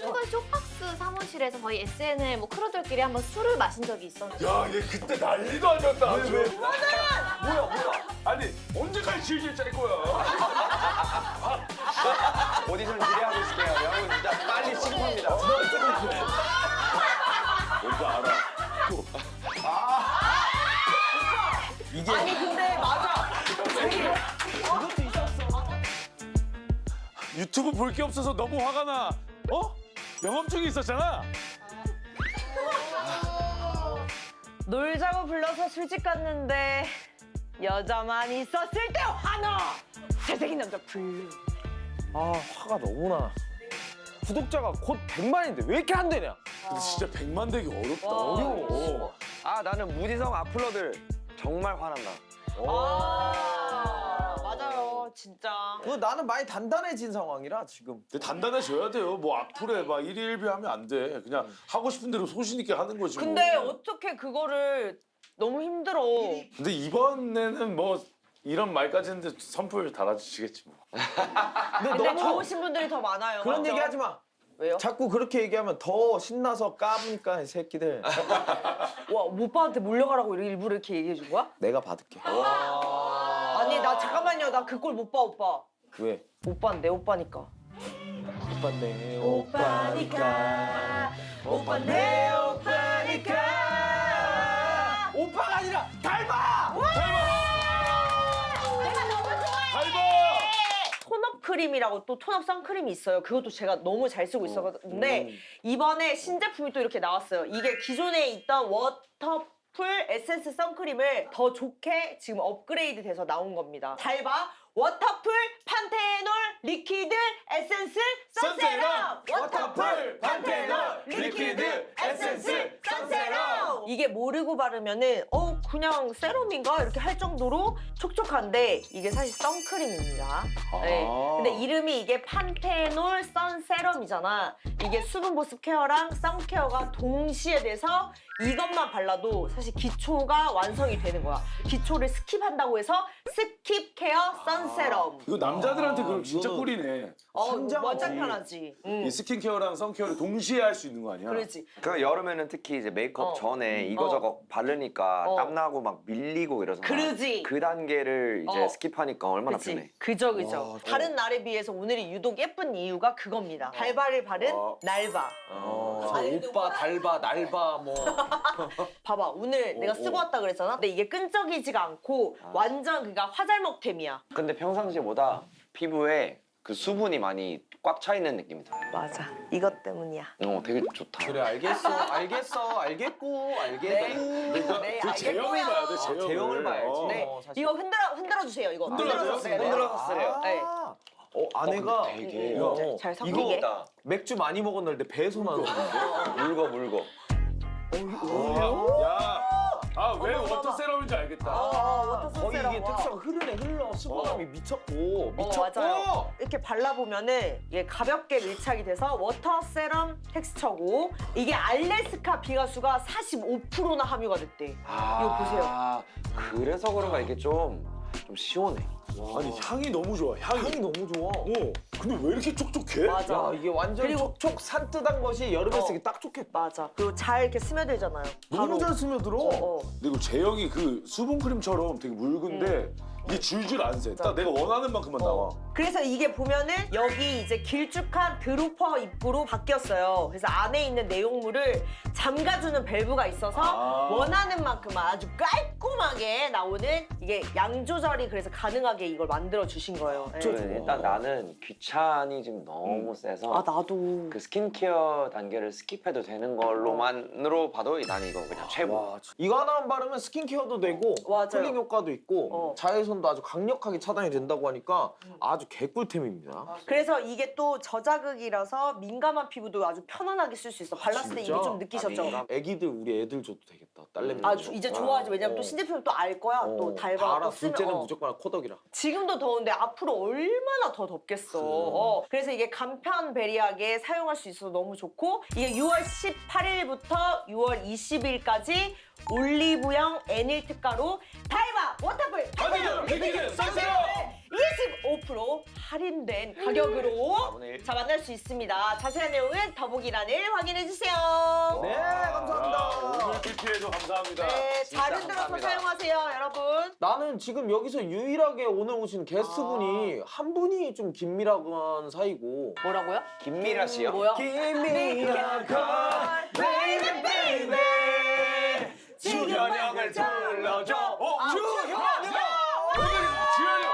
한번 쇼박스 사무실에서 저희 SNL 뭐 크루들끼리 한번 술을 마신 적이 있었는데 야, 얘 그때 난리도 아니었다. 아주. 왜? 뭐야? 아니, 언제까지 질질 짤 거야? 오디션 기대하고 있을게요. 여러분 진짜 빨리 신고합니다. 뭔지 알아. 이게 아니 근데 맞아. 유튜브 볼 게 없어서 너무 화가 나. 어? 영업 중에 있었잖아. 놀자고 불러서 술집 갔는데 여자만 있었을 때 화나. 잘생긴 남자 불러. 아 화가 너무 나. 구독자가 곧 100만인데 왜 이렇게 안 되냐? 근데 진짜 100만 되기 어렵다. 와. 어려워. 아 나는 무지성 악플러들 정말 화난다. 맞아요 진짜. 나는 많이 단단해진 상황이라 지금. 근데 단단해져야 돼요. 뭐 악플에 막 일일비하면 안 돼. 그냥 하고 싶은 대로 소신 있게 하는 거지. 근데 뭐. 어떻게 그거를 너무 힘들어. 근데 이번에는 뭐 이런 말까지 했는데 선풀 달아주시겠지 뭐. 근데 좋으신 분들이 더 많아요. 그런 맞죠? 얘기 하지 마. 왜요? 자꾸 그렇게 얘기하면 더 신나서 까부니까 이 새끼들. 와 오빠한테 몰려가라고 일부러 이렇게 얘기해 준 거야? 내가 받을게. 아니 나 잠깐만요. 나 그 꼴 못 봐 오빠. 왜? 오빠는 내 오빠니까. 오빠 내 오빠니까. 오빠 내 오빠니까. 오빠가 아니라 닮아! 내가 너무 좋아해. 닮아! 톤업 크림이라고 또 톤업 선크림이 있어요. 그것도 제가 너무 잘 쓰고 있었는데 이번에 신제품이 또 이렇게 나왔어요. 이게 기존에 있던 워터풀 에센스 선크림을 더 좋게 지금 업그레이드 돼서 나온 겁니다. 잘 봐. 워터풀 판테놀 리퀴드 에센스 선세럼. 워터풀 판테놀 리퀴드 에센스 선세럼. 이게 모르고 바르면은 그냥 세럼인가 이렇게 할 정도로 촉촉한데 이게 사실 선크림입니다. 네. 근데 이름이 이게 판테놀 선세럼이잖아. 이게 수분 보습 케어랑 선케어가 동시에 돼서 이것만 발라도 사실 기초가 완성이 되는 거야. 기초를 스킵한다고 해서 스킵 케어 선세럼. 이거 남자들한테 그럼 진짜 이거는- 꿀이네. 환장하지. 완전 편하지. 이 스킨케어랑 선케어를 동시에 할 수 있는 거 아니야? 그렇지. 그 여름에는 특히 이제 메이크업 전에 이거저거 바르니까 땀 나고 막 밀리고 이러잖아. 그러지. 그 단계를 이제 어. 스킵하니까 얼마나 그치. 편해. 그죠. 다른 날에 비해서 오늘이 유독 예쁜 이유가 그겁니다. 달바를 바른 날바. 오빠 달바 날바 뭐. 봐봐 오늘 내가 쓰고 왔다 그랬잖아. 근데 이게 끈적이지가 않고 완전 그러니까 화잘먹템이야. 근데 평상시보다 피부에 그 수분이 많이 꽉 차 있는 느낌이 들어. 맞아. 이것 때문이야. 되게 좋다. 그래 알겠어 알겠고 네, 그 제형을 봐야 돼, 제형을. 제형을 봐야지. 네. 사실. 이거 흔들어 주세요. 이거. 흔들어줘요? 주세요. 네. 흔들어주세요. 네. 아내가 근데 되게 잘 이거 섞이게. 맥주 많이 먹었는데 배에서 나는 건데. 물고. 왜 워터 세럼인지 알겠다. 워터 거의 선세럼. 이게 특성 흘러 수분감이 미쳤고 맞아요. 이렇게 발라보면은 이게 가볍게 밀착이 돼서 워터 세럼 텍스처고 이게 알래스카 비가수가 45%나 함유가 됐대. 이거 보세요. 그래서 그런가 이게 좀 시원해. 아니 향이 너무 좋아. 향이. 너무 좋아. 근데 왜 이렇게 촉촉해? 맞아. 야 이게 완전 그리고- 촉촉 산뜻한 것이 여름에 어. 쓰기 딱 좋겠다. 맞아. 그리고 잘 이렇게 스며들잖아요. 너무 잘 스며들어. 근데 이거 제형이 그 수분 크림처럼 되게 묽은데 이게 줄줄 안 새. 딱 내가 원하는 만큼만 나와. 그래서 이게 보면은 여기 이제 길쭉한 드루퍼 입구로 바뀌었어요. 그래서 안에 있는 내용물을 잠가주는 밸브가 있어서 원하는 만큼 아주 깔끔하게 나오는 이게 양 조절이 그래서 가능하게 이걸 만들어 주신 거예요. 네. 일단 나는 귀찮이 지금 너무 세서 아 나도. 그 스킨케어 단계를 스킵해도 되는 걸로만으로 봐도 난 이거 그냥 최고. 이거 하나만 바르면 스킨케어도 되고 맞아요. 풀링 효과도 있고 어. 자외선도 아주 강력하게 차단이 된다고 하니까 아주 개꿀템입니다. 그래서 이게 또 저자극이라서 민감한 피부도 아주 편안하게 쓸 수 있어. 발랐을 때 이게 진짜? 좀 느끼셨죠? 애기들 우리 애들 줘도 되겠다. 딸내미. 이제 좋아하지. 왜냐면 또 신제품 또 알 거야. 또 다 달바 알아. 또 쓰면. 둘째는 무조건 코덕이라. 지금도 더운데 앞으로 얼마나 더 덥겠어. 그래서 이게 간편 베리하게 사용할 수 있어서 너무 좋고 이게 6월 18일부터 6월 20일까지 올리브영 애닐 특가로 달바 워터풀 판테놀 리퀴드 선세럼! 20% 45% 할인된 가격으로 4분의 1. 자 만날 수 있습니다. 자세한 내용은 더보기란을 확인해 주세요. 네, 아, 감사합니다. 오늘 PP에도 감사합니다. 네, 진짜 잘 흔들어서 감사합니다. 사용하세요, 여러분. 나는 지금 여기서 유일하게 오늘 오신 게스트분이 한 분이 좀 긴밀한 사이고. 뭐라고요? 김미라 씨요? 뭐야? 긴밀한 baby baby 주현영을 불러줘. 주현영! 주현영!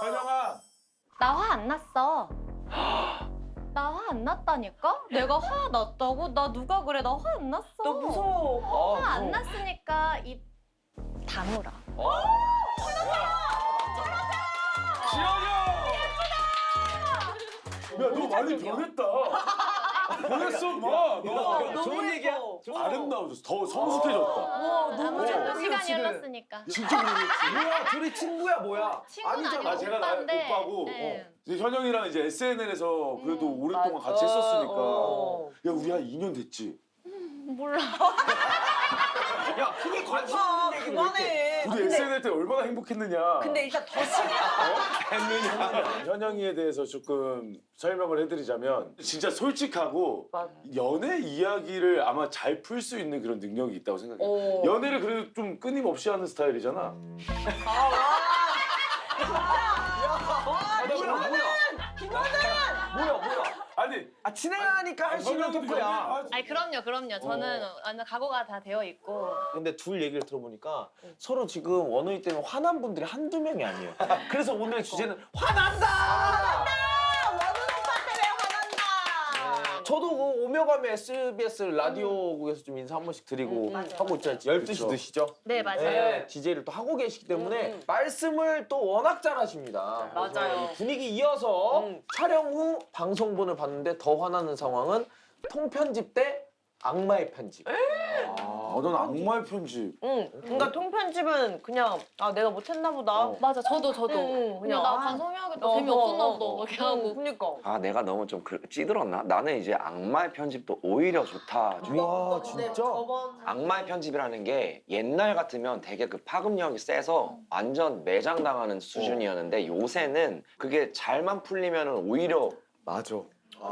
현영아! 나 화 안 났어. 나 화 안 났다니까? 내가 화 났다고? 나 누가 그래? 나 화 안 났어. 너 무서워. 화 안 났으니까 입 다물어. 지현영! 야, 너 많이 변했다. 변했어, 봐. 너 좋은 얘기야. 좀 아름다워졌어. 더 성숙해졌다. 와, 너무 아무래도 예뻐요, 시간이 지금. 흘렀으니까. 진짜 모르겠지. 뭐야, 둘이 친구야 뭐야? 친구는 아니고 아, 제가 나 오빠인데. 오빠고. 네. 이제 현영이랑 이제 SNL에서 그래도 오랫동안 맞아. 같이 했었으니까. 어. 야, 우리 한 2년 됐지? 몰라. 야, 크게 관심 아, 있는 얘기를 왜 이렇게. 그만해. 우리 근데, SNL 때 얼마나 행복했느냐. 근데 일단 더 신기해. 현영이에 대해서 조금 설명을 해드리자면 진짜 솔직하고 맞아. 연애 이야기를 아마 잘 풀 수 있는 그런 능력이 있다고 생각해요. 어. 연애를 그래도 좀 끊임없이 하는 스타일이잖아. 뭐야? 아니 아, 친해하니까 할 수 있는 토크야. 아니 그럼요. 저는 완전 각오가 다 되어 있고. 근데 둘 얘기를 들어보니까 서로 지금 원호이 때문에 화난 분들이 한두 명이 아니에요. 그래서 오늘 주제는 화난다! 원훈 오빠 때문에 화난다. 저도 그 오며가며 SBS 라디오국에서 좀 인사 한 번씩 드리고 맞아, 하고 있잖아요. 12시 그쵸. 드시죠? 네 맞아요. 네, DJ를 또 하고 계시기 때문에 말씀을 또 워낙 잘하십니다. 맞아요. 그래서 이 분위기 이어서 음. 촬영 후 방송본을 봤는데 더 화나는 상황은 통편집 대 악마의 편집. 넌 악마의 편집. 응. 그러니까 통편집은 그냥 아 내가 못했나 보다. 맞아 저도 응, 그냥 나 아. 방송해야겠다 재미없었나 보다 이렇게 하고. 그니까. 아 내가 너무 좀 찌들었나? 나는 이제 악마의 편집도 오히려 좋다. 와 진짜? 악마의 편집이라는 게 옛날 같으면 되게 그 파급력이 세서 완전 매장당하는 수준이었는데 요새는 그게 잘만 풀리면 오히려 맞아.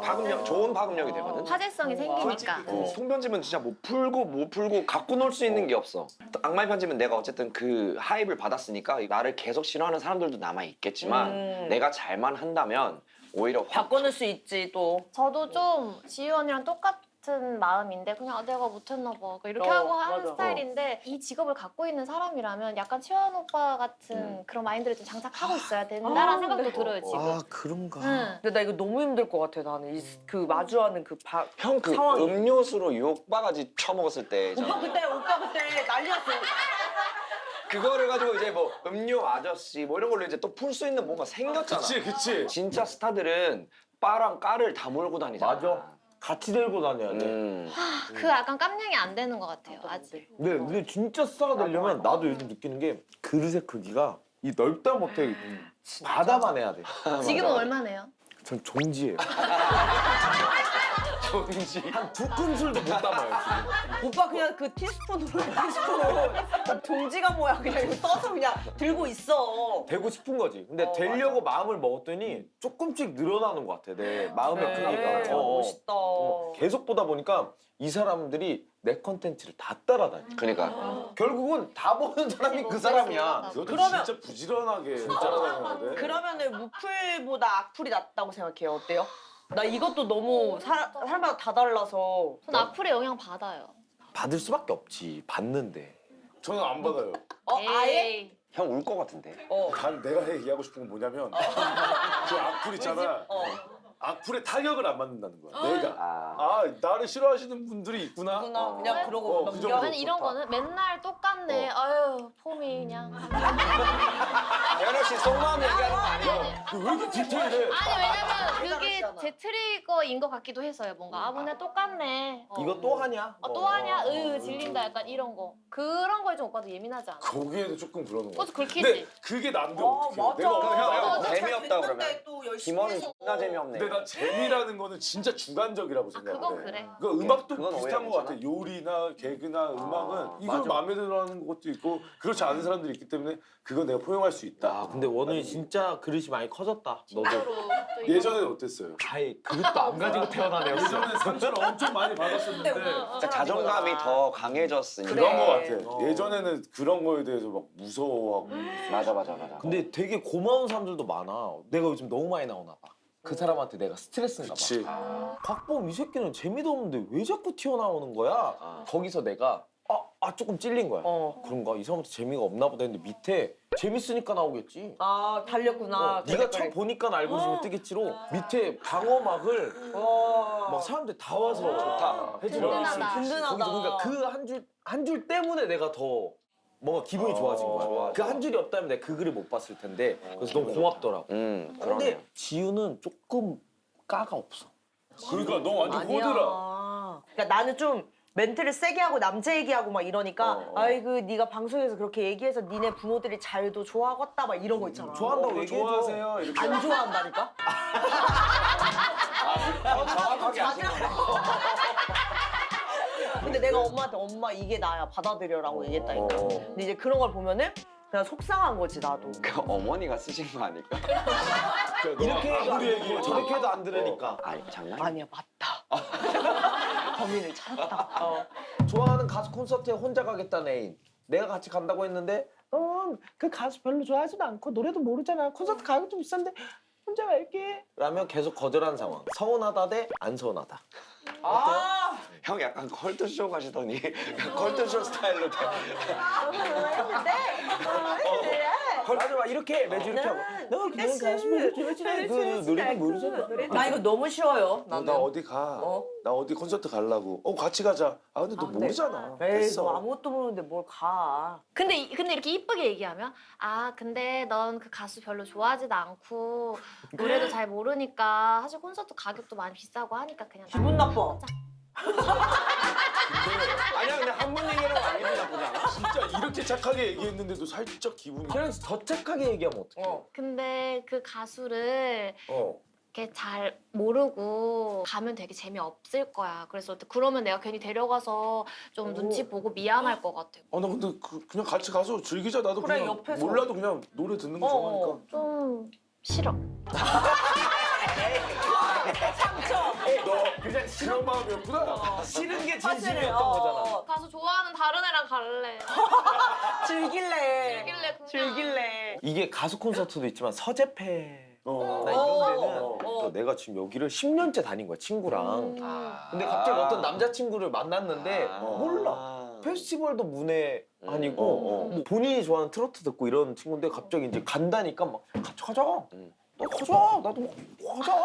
파급력 좋은 파급력이 되거든. 화제성이 생기니까. 통편집은 진짜 못 풀고 갖고 놀 수 있는 게 없어. 악마의 편집은 내가 어쨌든 그 하입을 받았으니까 나를 계속 싫어하는 사람들도 남아 있겠지만 내가 잘만 한다면 오히려 확 바꿔놓을 수 있지 또. 저도 좀 지유 언니랑 똑같은 마음인데 그냥 아, 내가 못했나 봐 이렇게 어, 하고 하는 맞아. 스타일인데 이 직업을 갖고 있는 사람이라면 약간 치원 오빠 같은 그런 마인드를 좀 장착하고 있어야 된다라는 생각도 네. 들어요 지금. 그런가? 응. 근데 나 이거 너무 힘들 것 같아 나는 그 마주하는 형 그 상황이. 음료수로 유혹바가지 처먹었을 때 있잖아. 오빠 그때 난리 났어. 그거를 가지고 이제 뭐 음료 아저씨 뭐 이런 걸로 이제 또 풀 수 있는 뭔가 생겼잖아. 그치. 진짜 스타들은 바랑 까를 다 몰고 다니잖아. 맞아. 같이 들고 다녀야 돼. 그 약간 깜냥이 안 되는 것 같아요 아직. 근데 진짜 스타가 되려면 나도 요즘 느끼는 게 그릇의 크기가 이 넓다 못해 바다만 해야 돼. 지금은 얼마네요? 전 종지예요. 종지. 한 두 큰술도 못 담아요 지금. 오빠 그냥 그 티스푼으로 종지가 뭐야 그냥 이거 떠서 그냥 들고 있어. 되고 싶은 거지. 근데 되려고 마음을 먹었더니 조금씩 늘어나는 것 같아. 내 마음의 크기가. 멋있다. 계속 보다 보니까 이 사람들이 내 컨텐츠를 다 따라다녀. 그러니까 결국은 다 보는 사람이 그 사람이야. 너도 그러면- 진짜 부지런하게 따라다녀야 돼. 그러면은 무풀보다 악풀이 낫다고 생각해요. 어때요? 나 이것도 너무 사람마다 다 달라서. 전 악플에 영향 받아요. 받을 수밖에 없지. 받는데. 저는 안 받아요. 아예? 에이. 형 울 것 같은데. 내가 얘기하고 싶은 건 뭐냐면 그 악플 있잖아. 악플에 타격을 안 맞는다는 거야. 내가. 나를 싫어하시는 분들이 있구나. 그냥 그러고 그 넘겨. 정도. 아니 이런 거는 맨날 똑같네. 아유 폼이 그냥. 연혁 씨 속마음 얘기하는 거 아니야? 왜 이렇게 디테일해? 아니 왜냐면 그게 제 트리거인 것 같기도 해서요. 뭔가 아 맨날 똑같네. 이거 또 하냐? 또 하냐? 질린다. 약간 이런 거. 그런 거에 좀 오빠도 예민하지 않아? 거기에도 조금 그러는 거야. 그것도 긁히지. 근데 그게 난데 어떻게? 맞아. 내가 형, 형, 재미없다 그러면. 또 열심히 김원은 해서. 존나 재미없네. 근데 난 재미라는 거는 진짜 주관적이라고 생각해. 그건 그래. 그 음악도 그건 비슷한 오해가 것 같아. 있잖아. 요리나 개그나 음악은 이걸 맞아. 마음에 들어하는 것도 있고 그렇지 않은 사람들이 있기 때문에 그건 내가 포용할 수 있다. 아 근데 원우이 진짜 그릇이 많이 커졌다. 너도. 예전에는 어땠어요? 아예 그릇도 안 가지고 태어나네요. 예전에 상처를 엄청 많이 받았었는데 진짜 자존감이 더 강해졌으니까. 그런 것 그래. 같아. 어. 예전에는 그런 거에 대해서 막 무서워하고 맞아. 근데 되게 고마운 사람들도 많아. 내가 요즘 너무 많이 나오나 봐. 그 사람한테 내가 스트레스인가 봐. 그치. 곽범 이 새끼는 재미도 없는데 왜 자꾸 튀어나오는 거야? 아. 거기서 내가 조금 찔린 거야. 그런가? 이 사람한테 재미가 없나 보다 했는데 밑에 재밌으니까 나오겠지. 아 달렸구나. 네가 처음 보니까 알고리즘이 뜨겠지로 밑에 방어막을 막 사람들 다 와서 좋다. 해주더라고. 든든하다. 든든하다. 거기서 그러니까 그 한 줄 때문에 내가 더 뭔가 기분이 좋아진 거야. 좋아. 그 한 줄이 없다면 내가 그 글을 못 봤을 텐데 그래서 너무 고맙더라고. 그러네. 근데 지우는 조금 까가 없어. 그러니까 너 완전 호드라. 그러니까 나는 좀 멘트를 세게 하고 남자 얘기하고 막 이러니까 아이고 네가 방송에서 그렇게 얘기해서 니네 부모들이 자유도 좋아하겠다 막 이런 거 있잖아. 좋아한다고 뭐 얘기해줘. 좋아하세요 이렇게. 안 좋아한다니까? 정확하게 근데 내가 엄마한테 엄마 이게 나야 받아들여라고 얘기했다니까. 근데 이제 그런 걸 보면은 그냥 속상한 거지 나도. 그 어머니가 쓰신 거 아닐까? 이렇게 해도 안 아무리 듣고 얘기해도. 저렇게 해도 안 들으니까. 아니 장난. 아니야 맞다. 범인을 찾았다. 좋아하는 가수 콘서트에 혼자 가겠다는 애인. 내가 같이 간다고 했는데 그 가수 별로 좋아하지도 않고 노래도 모르잖아. 콘서트 가격도 비싼데 혼자 갈게. 라면 계속 거절한 상황. 서운하다 대 안 서운하다. 형 약간 컬투쇼 가시더니 컬투쇼 스타일로 돼. 맞아, 막 이렇게 매주 이렇게 하고. 내가 그냥 가수 별로 좋아하지 않아. 그 노래도 모르잖아. 나 이거 너무 쉬워요. 나 나는. 어디 가. 나 어디 콘서트 가려고. 같이 가자. 아 근데 너 모르잖아. 에이 됐어. 너 아무것도 모르는데 뭘 가. 근데 이렇게 이쁘게 얘기하면 근데 넌 그 가수 별로 좋아하지도 않고 노래도 잘 모르니까 사실 콘서트 가격도 많이 비싸고 하니까 그냥 기분 나빠. 아니야 근데 한 번 얘기하는 거 아니지 나쁘지 않아? 진짜 이렇게 착하게 얘기했는데도 살짝 기분이. 그냥 더 착하게 얘기하면 어떡해. 근데 그 가수를 어. 이렇게 잘 모르고 가면 되게 재미없을 거야. 그래서 그러면 내가 괜히 데려가서 좀 눈치 보고 미안할 것 같아. 나 근데 그냥 같이 가서 즐기자. 나도 그래, 그냥 옆에서. 몰라도 그냥 노래 듣는 거 좋아하니까. 좀 싫어. 너 그냥 그런 마음이었구나. 싫은 게 사실은, 진심이었던 거잖아. 가수 좋아하는 다른 애랑 갈래. 즐길래. 즐길래 그냥. 즐길래. 이게 가수 콘서트도 있지만 서재패 나 어. 이런 데는 또 내가 지금 여기를 10년째 다닌 거야 친구랑. 근데 갑자기 어떤 남자친구를 만났는데 몰라. 페스티벌도 문외 아니고 뭐 본인이 좋아하는 트로트 듣고 이런 친구인데 갑자기 이제 간다니까 막 같이 가자. 너 가자. 나도 뭐 가자.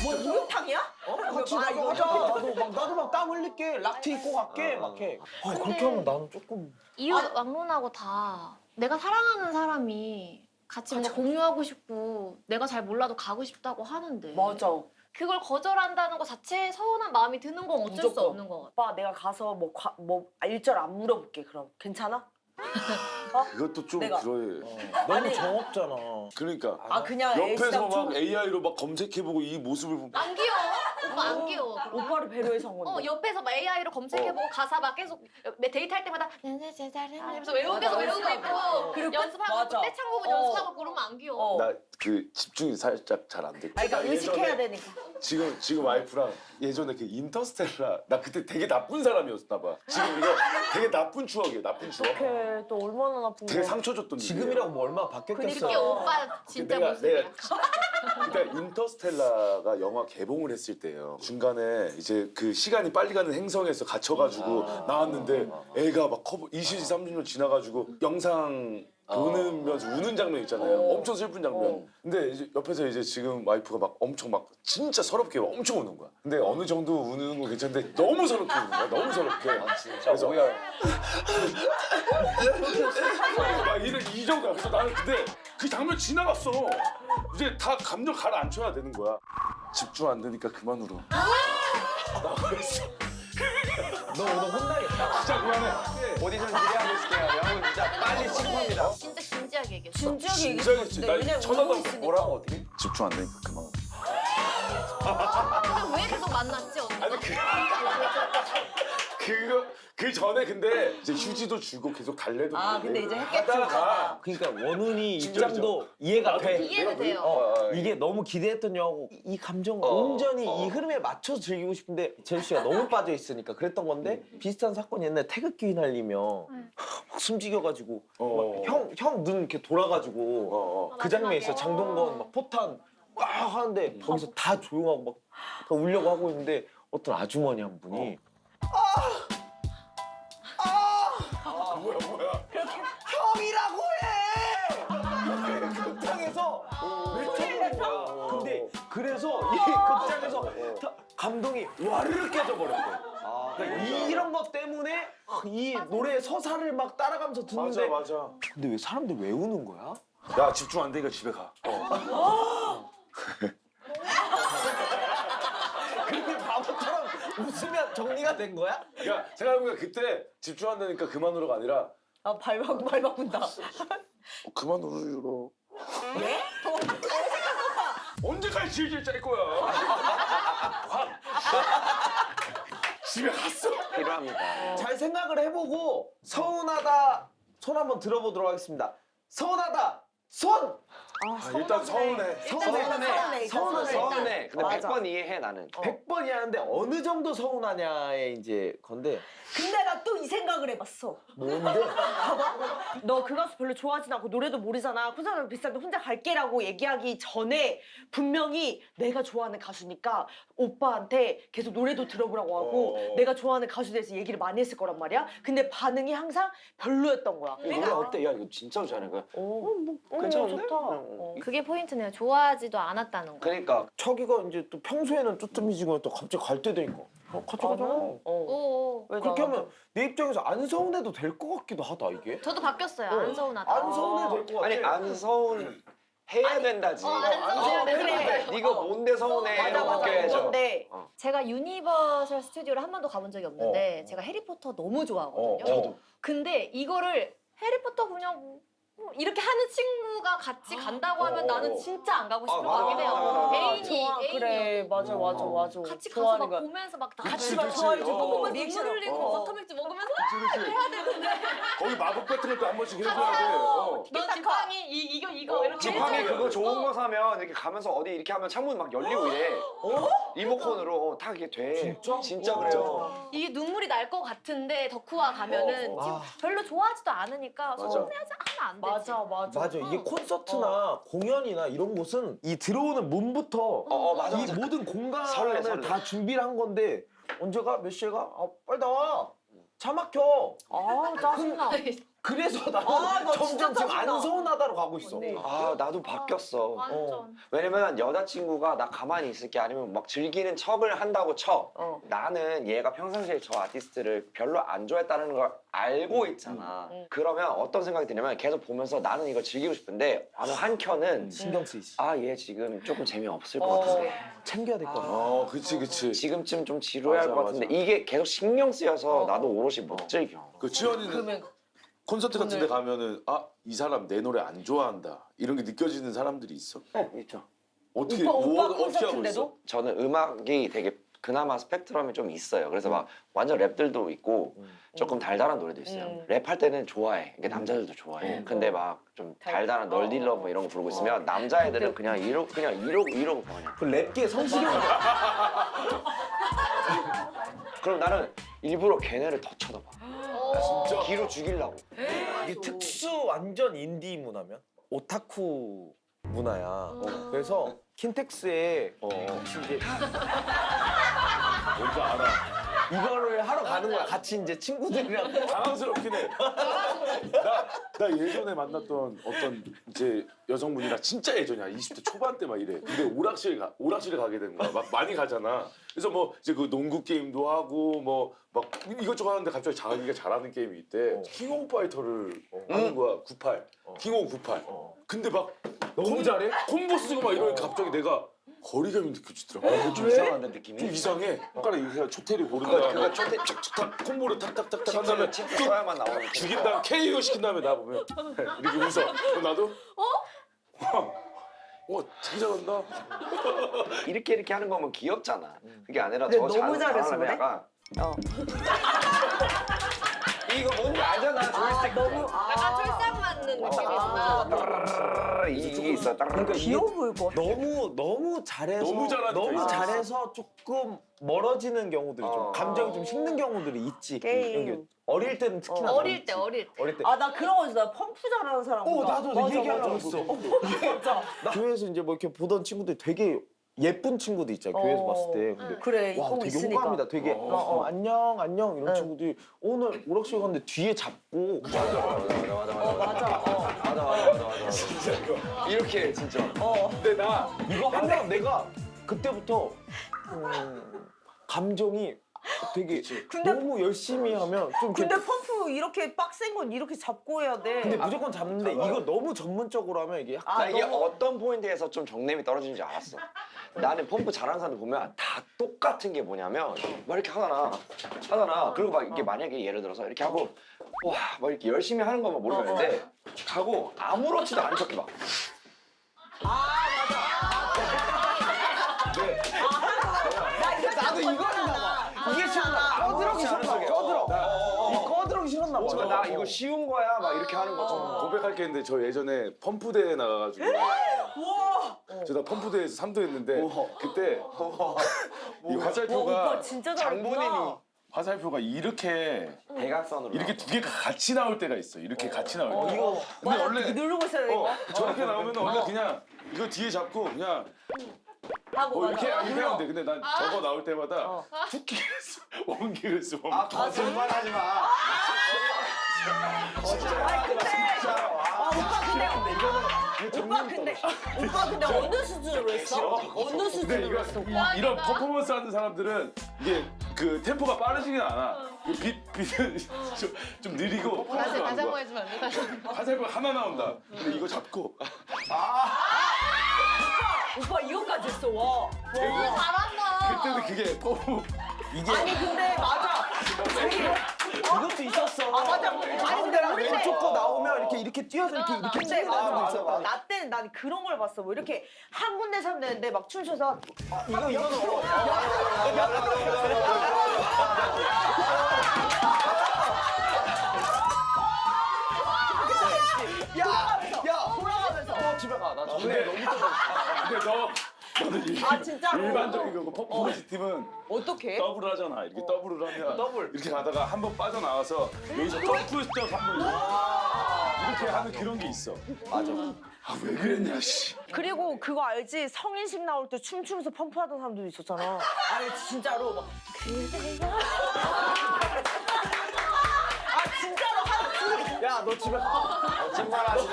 뭐 목욕탕이야? 같이 아, 나도 가자. 나도 막 땀 흘릴게. 락티 입고 갈게. 막 해. 그렇게 하면 나는 조금 이웃 왕론하고 다 내가 사랑하는 사람이 같이 뭔가 공유하고 싶고 내가 잘 몰라도 가고 싶다고 하는데 맞아. 그걸 거절한다는 것 자체에 서운한 마음이 드는 건 어쩔 수 무조건. 없는 것 같아. 오빠 내가 가서 뭐 일절 안 물어볼게 그럼 괜찮아? 그것도 좀 내가. 그래. 너무 아니. 정없잖아. 그러니까 아 그냥 옆에서 애시당 막 초 AI로 막 검색해보고 이 모습을 보면 안 귀여워. 오빠 안 귀여워. 오빠를 배려해서 한 건데. 옆에서 막 AI로 검색해보고 가사 막 계속 데이트할 때마다 하면서 외우고 맞아, 계속 외우고 있고 그리고 연습하고 맞아. 떼창 부분 연습하고 그러면 안 귀여워. 나 그 집중이 살짝 잘 안 돼. 아 그러니까 의식해야 되니까. 지금 와이프랑 예전에 그 인터스텔라 나 그때 되게 나쁜 사람이었나 봐. 지금 이거 되게 나쁜 추억이에요. 나쁜 추억. 어떡해 또 얼마나 나쁜 되게 거야. 상처 줬던 지금이라고 뭐 얼마나 이렇게 바뀌었겠어. 오빠 진짜 모습이야. 그때 인터스텔라가 영화 개봉을 했을 때예요. 중간에 이제 그 시간이 빨리 가는 행성에서 갇혀가지고 나왔는데 애가 막 커버 20, 30년 지나가지고 영상 보면서 우는 장면 있잖아요. 엄청 슬픈 장면. 근데 이제 옆에서 이제 지금 와이프가 막 엄청 막 진짜 서럽게 엄청 우는 거야. 근데 어느 정도 우는 거 괜찮은데 너무 서럽게 우는 거야. 너무 서럽게. 그래서 막 이 정도야. 그래서 나는 근데 그 장면 지나갔어. 이제 다 감정 가라앉혀야 되는 거야. 집중 안 되니까 그만 울어. 나 그랬어. 너 오늘 혼나겠다. 진짜 그만해. 오디션 기대하겠을게요. 여러분 진짜 빨리 신고합니다. 진짜 진지하게 얘기했어. 진지하게 진짜 얘기했는데 진짜. 나 왜냐면 전화도 울고 있으니까. 뭐라고 어떻게? 집중 안 되니까 그만. 근데 왜 계속 만났지 언니가? 아니 그 전에 근데 이제 휴지도 주고 계속 달래도 아 주고 근데 이제 하다가 했겠죠. 그러니까 원훈이 진짜 입장도 이해가 나도 돼. 이해는 돼요. 이게 너무 기대했던 영화고 이 감정을 어. 온전히 이 흐름에 맞춰 즐기고 싶은데 재수 씨가 너무 빠져 있으니까 그랬던 건데 비슷한 사건이 옛날에 태극기 휘날리며 막 숨지겨가지고 형 눈 이렇게 돌아가지고 그 장면에 있어. 장동건 막 포탄 막 하는데 거기서 다 조용하고 막 울려고 하고 있는데 어떤 아주머니 한 분이 뭐야 형이라고 해! 극장에서 외쳐버린 거야. 근데 그래서 이 극장에서 다 감동이 와르르 깨져버렸대. 그러니까 이런 것 때문에 이 노래의 서사를 막 따라가면서 듣는데 맞아 근데 왜 사람들 왜 우는 거야? 야 집중 안 되니까 집에 가 그렇게 바보처럼 웃으면 정리가 된 거야? 야 생각해보니까 그때 집중 안 되니까 그만 울어가 아니라 아 발바꾼다. 그만 울어 예? 언제까지 질질 짤 거야 집에 갔어 필요합니다. 잘 생각을 해보고 서운하다 손 한번 들어보도록 하겠습니다. 서운하다 손! 일단 서운해 서운해. 서운해. 근데 맞아. 100번 이해해 나는. 100번이 하는데 어느 정도 서운하냐의 이제 건데 근데 나 또 이 생각을 해봤어. 뭔데? 너 그 가수 별로 좋아하진 않고 노래도 모르잖아. 콘서트 비싼데 혼자 갈게라고 얘기하기 전에 분명히 내가 좋아하는 가수니까 오빠한테 계속 노래도 들어보라고 하고 내가 좋아하는 가수에 대해서 얘기를 많이 했을 거란 말이야. 근데 반응이 항상 별로였던 거야. 이 노래 어때? 야 이거 진짜 잘해. 괜찮은데? 좋다. 그게 포인트네요. 좋아하지도 않았다는 거. 그러니까 자기가 이제 또 평소에는 뚜뚜미지고 또 갑자기 갈 때 되니까 같이 가자. 오. 왜 그렇게 나한테? 하면 내 입장에서 안 서운해도 될 것 같기도 하다 이게. 저도 바뀌었어요. 안 서운하다. 안 서운해도 될 것 같아. 아니 안 서운 해야 된다지. 안 서운해. 그래. 네가 뭔데 서운해? 맞아 이러고 맞아. 바뀌어야죠. 근데 제가 유니버설 스튜디오를 한 번도 가본 적이 없는데 제가 해리포터 너무 좋아하거든요. 저도. 근데 이거를 해리포터 그냥 이렇게 하는 친구가 같이 간다고 하면 나는 진짜 안 가고 싶을 것 맞아, 같긴 해요. 맞아, 맞아. 애인이 좋아 그래 맞아 맞아 맞아. 같이 가서 좋아하는 막 거야. 보면서 막 다 같이 같이 막 좋아해주고 보면서 리액션 눈물 흘리고 어. 워터맥주 먹으면서 해야 되는데 거기 마법 같은 것도 한 번씩 해줘야 돼 너 지팡이 이거 이렇게 지팡이 해줘요. 그거 좋은 거 사면 이렇게 가면서 어디 이렇게 하면 창문 막 열리고 이래. 리모컨으로 다 이게 돼. 진짜 그래요. 이게 눈물이 날 것 같은데 덕후와 가면은 지금 별로 좋아하지도 않으니까 서운해하지 하면 안 되지. 맞아 맞아. 맞아 이게 콘서트나 공연이나 이런 곳은 이 들어오는 문부터 맞아, 이 맞아. 모든 공간을 설레. 다 준비를 한 건데 언제 가? 몇 시에 가? 아 빨리 나와 차 막혀 아 짜증나. 그래서 나는 나 점점 진짜 지금 짜증나. 안 서운하다로 가고 있어 언니. 아 나도 바뀌었어. 완전. 왜냐면 여자친구가 나 가만히 있을게 아니면 막 즐기는 척을 한다고 쳐. 나는 얘가 평상시에 저 아티스트를 별로 안 좋아했다는 걸 알고 있잖아. 그러면 어떤 생각이 드냐면 계속 보면서 나는 이걸 즐기고 싶은데 어느 한켠은 신경 쓰이지 아 얘 지금 조금 재미없을 것 같은데 챙겨야 될 거 같아 그치 지금쯤 좀 지루할 맞아, 것 같은데 이게 계속 신경 쓰여서 나도 오롯이 못 즐겨. 그 지연이는 그러면 콘서트 같은 데 가면은 이 사람 내 노래 안 좋아한다 이런 게 느껴지는 사람들이 있어? 있죠. 어떻게 오빠 어떻게 하고 있어? 콘서트인데도? 저는 음악이 되게 그나마 스펙트럼이 좀 있어요. 그래서 막 완전 랩들도 있고 조금 달달한 노래도 있어요. 랩할 때는 좋아해. 이게 남자들도 좋아해. 근데 막 좀 달달한 널딜러브 이런 거 부르고 있으면 남자애들은 그냥 이러고 그냥. 그 랩계 성시경 그럼 나는 일부러 걔네를 더 쳐다봐. 진짜? 기로 죽이려고. 이게 특수 완전 인디 문화면 오타쿠 문화야 그래서 킨텍스에 혹시 이제 뭔지 알아 이거를 하러 가는 거야 같이 이제 친구들이랑 당황스럽긴 해. 나 예전에 만났던 어떤 이제 여성분이랑 진짜 예전이야. 20대 초반 때 막 이래. 근데 오락실에 가게 된 거야. 막 많이 가잖아. 그래서 뭐 이제 그 농구 게임도 하고 뭐 막 이것저것 하는데 갑자기 자기가 잘하는 게임이 있대. 킹오브 파이터를 하는 거야. 98. 킹오브 98. 근데 막 너무 잘해? 콤보 쓰고 막 이러니까 갑자기 내가 거리감이 느껴지더라고. 좀 이상한데 느낌이. 좀 이상해. 손가락 이렇게 초테리 고른 그거 다음에 초대 탁 콤보를 탁탁탁탁 한 다음에 칙 써야만 나오는. 죽인 다음에 KO 시킨 다음에 나 보면 이렇게 웃어. 그럼 나도 되게 잘한다. 이렇게 하는 거면 귀엽잖아. 그게 아니라 근데 저 너무 잘해서 잘하려면 그래? 약간 어. 이거 뭔지 알잖아. 조이스틱. 너무 약간 쫄싹 맞는 느낌이구나. 이게 있어. 그러니까 귀여워 보일 것 같아. 너무 잘해서 너무 잘하니까 너무 있어. 잘해서 조금 멀어지는 경우들이 좀 감정이 좀 식는 경우들이 있지. 게임. 이런 게 어릴 때는 특히나 더 어릴 있지. 때 어릴 때. 어릴 때. 아 나 그런 거 있어. 나 펌프 잘하는 사람. 나도 맞아, 얘기하려고 맞아. 했어. 진짜. 교회에서 이제 뭐 이렇게 보던 친구들이 되게 예쁜 친구도 있잖아. 교회에서 봤을 때. 근데 그래 와 이거 되게 있으니까. 호감이다. 되게 안녕 안녕 이런 응. 친구들이 오늘 오락실 갔는데 뒤에 잡고 맞아. 이렇게 진짜. 근데 나 이거 하면 내가 그때부터 감정이 되게 근데- 너무 열심히 하면 좀 근데 이렇게- 펌프 이렇게 빡센 건 이렇게 잡고 해야 돼. 근데 무조건 잡는데 이거 너무 전문적으로 하면 이게 약간 나 이게 어떤 포인트에서 좀 정냄이 떨어지는지 알았어. 나는 펌프 잘하는 사람들 보면 다 똑같은 게 뭐냐면 막 이렇게 하잖아. 그리고 막 이게 만약에 예를 들어서 이렇게 하고 와 막 이렇게 열심히 하는 거만 모르겠는데 가고 아무렇지도 않은 척해 막. 나도 이거는 봐. 이게 싫나? 꺼드러기 싫나? 이 꺼드러기 싫었나 봐. 나 이거 쉬운 거야 막 이렇게 하는 것처럼. 고백할 게 있는데 저 예전에 펌프 대회 나가가지고 저나 펌프 대회에서 3등 했는데 그때 이 와 화살표가 오빠 진짜 잘했구나. 장본인이 화살표가 이렇게 대각선으로. 이렇게 두 개가 같이 나올 때가 있어. 이렇게 같이 나올 때. 이거 근데 맞아, 원래 누르고 있어야 돼 이거. 저렇게 나오면 원래 그냥 이거 뒤에 잡고 그냥 하고 뭐 이렇게 맞아. 이렇게 하면 돼. 근데 난 저거 나올 때마다 어. 투키겠어. 원기겠어. 아 거짓말하지 마. 오빠 근데 어느 수준으로 했어? 어느 근데 수준으로 했어? 오빠? 이런 퍼포먼스 하는 사람들은 이게 그 템포가 빠르지는 않아. 빛은 좀 느리고 다시 하는 한번 거야. 해주면 안 돼? 다시. 화살표 하나 나온다. 근데 이거 잡고 오빠 이거까지 했어. 와. 잘한다. 그때는 그게 너무 아니 근데 맞아. 이것도 있었어. 맞아. 아니 근데 우리 때 왼쪽 거 나오면 이렇게 뛰어서 이렇게 근데 치는 사람도 맞아. 있었다. 나 때는 난 그런 걸 봤어. 뭐 이렇게 한 군데 서면 되는데 막 춤춰서 이거는 돌아가면서. 집에 가. 나 근데 너는 진짜로? 일반적인 거고 퍼포먼스 팀은 어떻게? 더블을 하잖아. 이렇게 더블을 하면 더블. 이렇게 가다가 한 번 빠져나와서 여기서 점프스텝 한번 이렇게 하는 그런 게 있어. 맞아. 아 왜 그랬냐 씨. 그리고 그거 알지? 성인식 나올 때 춤추면서 펌프하던 사람들도 있었잖아. 아니 진짜로 막 그대가 진짜로 한 야, 너 집에 가. 거짓말하지 마.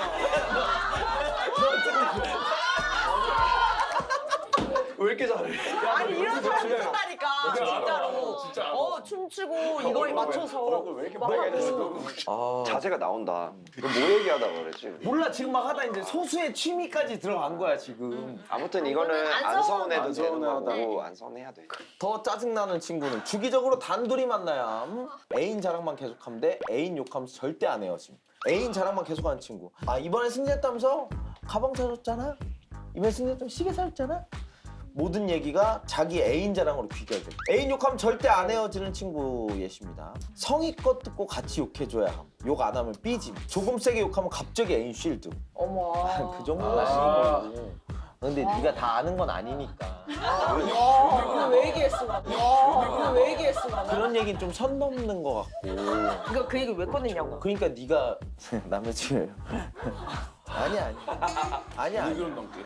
왜 이렇게 잘해? 아니 이런 사람이 있었다니까 진짜로. 진짜. 춤추고 이거에 맞춰서 얼굴 왜 이렇게 막 빨개졌어? 아. 자세가 나온다. 이거 뭐 얘기하다가 그랬지? 몰라, 지금 막 하다 이제 소수의 취미까지 들어간 거야, 지금. 아무튼 이거는 안 안 서운해도 안 되는 서운하다. 거고 안 서운해야 돼. 더 짜증나는 친구는 주기적으로 단둘이 만나야 애인 자랑만 계속하면 돼. 애인 욕하면서 절대 안 헤어짐. 애인 자랑만 계속하는 친구. 아, 이번에 승리했다면서? 가방 사줬잖아? 이번에 승리했다면 시계 사줬잖아? 모든 얘기가 자기 애인 자랑으로 귀결돼. 애인 욕하면 절대 안 헤어지는 친구 예십니다. 성의껏 듣고 같이 욕해줘야 함. 욕 안 하면 삐짐. 조금 세게 욕하면 갑자기 애인 쉴드. 어머. 그 정도가 신거고. 근데 네가 다 아는 건 아니니까. 그걸 왜 얘기했어? 그걸 왜 얘기했어? 그런 얘기는 좀 선 넘는 것 같고. 이거 그 얘기 왜 꺼냈냐고. 그러니까 네가 남자친구예요. 아니야. 왜 그런 넘게?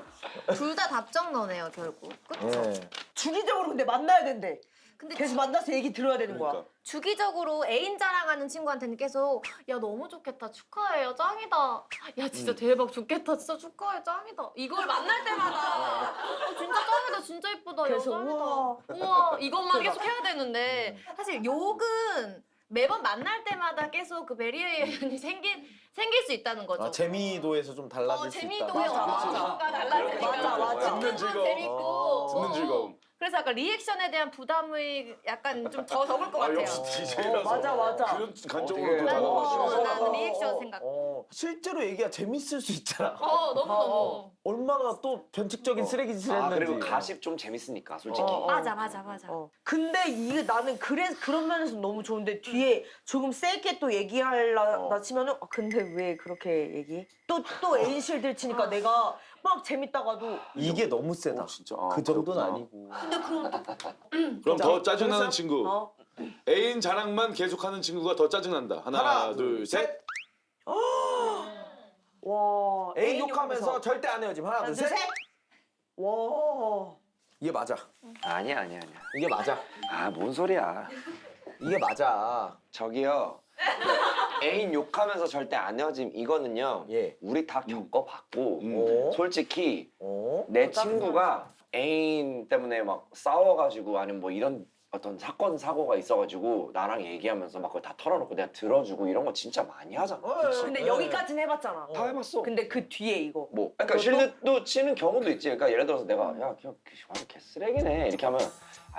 둘 다 답정너네요 결국. 그쵸? 예. 주기적으로 근데 만나야 된대. 근데 계속 만나서 얘기 들어야 되는 거야. 그러니까. 주기적으로 애인 자랑하는 친구한테는 계속 야 너무 좋겠다 축하해요 짱이다 야 진짜 대박 좋겠다 진짜 축하해 짱이다 이걸 만날 때마다 진짜 짱이다 진짜 예쁘다 야 그래서 짱이다 우와. 우와 이것만 계속 해야 되는데 사실 욕은 매번 만날 때마다 계속 그 베리에이션이 생길 수 있다는 거죠. 아, 재미도에서 좀 달라질 수 재미도 있다. 뭔가 달라지니까 맞아. 듣는 즐거움. 재밌고 듣는 즐거움. 그래서 약간 리액션에 대한 부담이 약간 좀 더 적을 것 같아요. 역시 DJ라서 맞아. 그런 관점으로 되게 또 난, 다가가시네. 나는 리액션 생각. 실제로 얘기가 재밌을 수 있잖아. 너무. 얼마나 또 변칙적인 쓰레기짓을 아 했는지. 그리고 가십 좀 재밌으니까 솔직히. 맞아. 근데 이게 나는 그런 면에서 너무 좋은데 뒤에 조금 세게 또 얘기하려 치면은 근데 왜 그렇게 얘기해? 또 애인실 들치니까 내가 막 재밌다가도 이게 너무 세다. 진짜. 그 정도는 그렇구나. 아니고. 근데 그럼 그럼 더 짜증나는 친구. 어? 애인 자랑만 계속하는 친구가 더 짜증난다. 하나, 둘, 셋. 와 애인 욕하면서 절대 안 헤어짐. 하나, 둘, 셋. 와 이게 맞아. 아니야. 이게 맞아. 아 뭔 소리야. 이게 맞아. 저기요. 애인 욕하면서 절대 안 헤어짐 이거는요. 예. 우리 다 겪어봤고 어? 솔직히 어? 내 친구가 애인 때문에 막 싸워가지고 아니면 뭐 이런 어떤 사건 사고가 있어가지고 나랑 얘기하면서 막 그걸 다 털어놓고 내가 들어주고 이런 거 진짜 많이 하잖아. 근데 여기까지는 해봤잖아 다 해봤어. 근데 그 뒤에 이거 뭐, 그러니까 실드도 치는 경우도 있지. 그러니까 예를 들어서 내가 야, 그냥 완전 개쓰레기네 이렇게 하면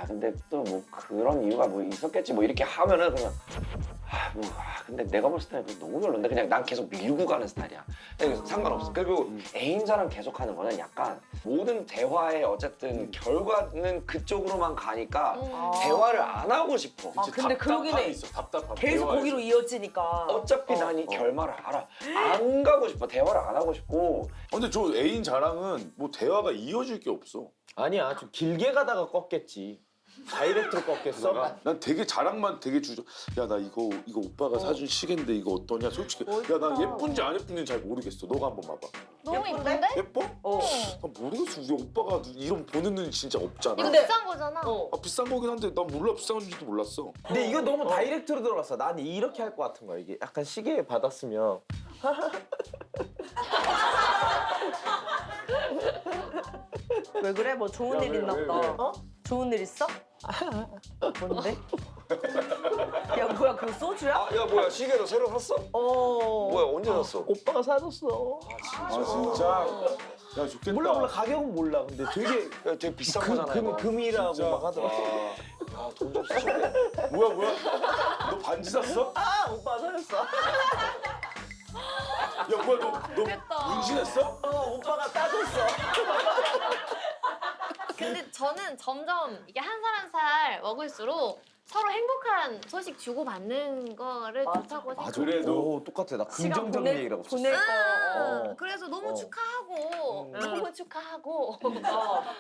근데 또 뭐 그런 이유가 뭐 있었겠지 뭐 이렇게 하면은 그냥 근데 내가 봤을 때는 너무 별론데 그냥 난 계속 밀고 가는 스타일이야. 그러니까 상관없어. 그리고 애인 자랑 계속하는 거는 약간 모든 대화의 어쨌든 결과는 그쪽으로만 가니까 대화를 안 하고 싶어. 아, 근데 그러긴 답답함이 해. 있어. 답답함. 계속 대화에서. 거기로 이어지니까 어차피 난 이 결말을 알아. 안 가고 싶어. 대화를 안 하고 싶고. 근데 저 애인 자랑은 뭐 대화가 이어질 게 없어. 아니야. 좀 길게 가다가 껐겠지. 다이렉트로 껐겠어? 난 되게 자랑만 되게 주죠. 야 나 이거 오빠가 사준 시계인데 이거 어떠냐? 솔직히 야 나 예쁜지 안 예쁜지 잘 모르겠어. 너가 한번 봐봐. 너무 예쁜데? 이쁜데? 예뻐? 나 모르겠어. 우리 오빠가 이런 보는 눈이 진짜 없잖아. 이거 비싼 거잖아. 비싼 거긴 한데 난 몰라 비싼 건지도 몰랐어. 근데 이거 너무 다이렉트로 들어갔어. 난 이렇게 할 것 같은 거야. 이게 약간 시계 받았으면 왜 그래? 뭐 좋은 일 있나 보다. 왜? 어? 좋은 일 있어? 뭔데? 야 뭐야 그거 소주야? 야 뭐야 시계도 새로 샀어? 어. 뭐야 언제 샀어? 오빠가 사줬어. 아 진짜. 야 좋겠다. 몰라 가격은 몰라. 근데 되게 야, 되게 비싼 거잖아 이거. 금이라고 진짜. 막 하더라. 돈좀 쓰셨네. 뭐야? 너 반지 샀어? 아 오빠 사줬어. 야 뭐야 너 좋겠다. 문신했어? 오빠가 따줬어. 근데 저는 점점 이게 한 살 한 살 먹을수록 서로 행복한 소식 주고받는 거를 맞아. 좋다고 아, 생각해요. 그래도 똑같아. 나 시간 긍정적인 얘기라고 썼어. 보낼 거. 그래서 너무 축하하고 음. 너무 축하하고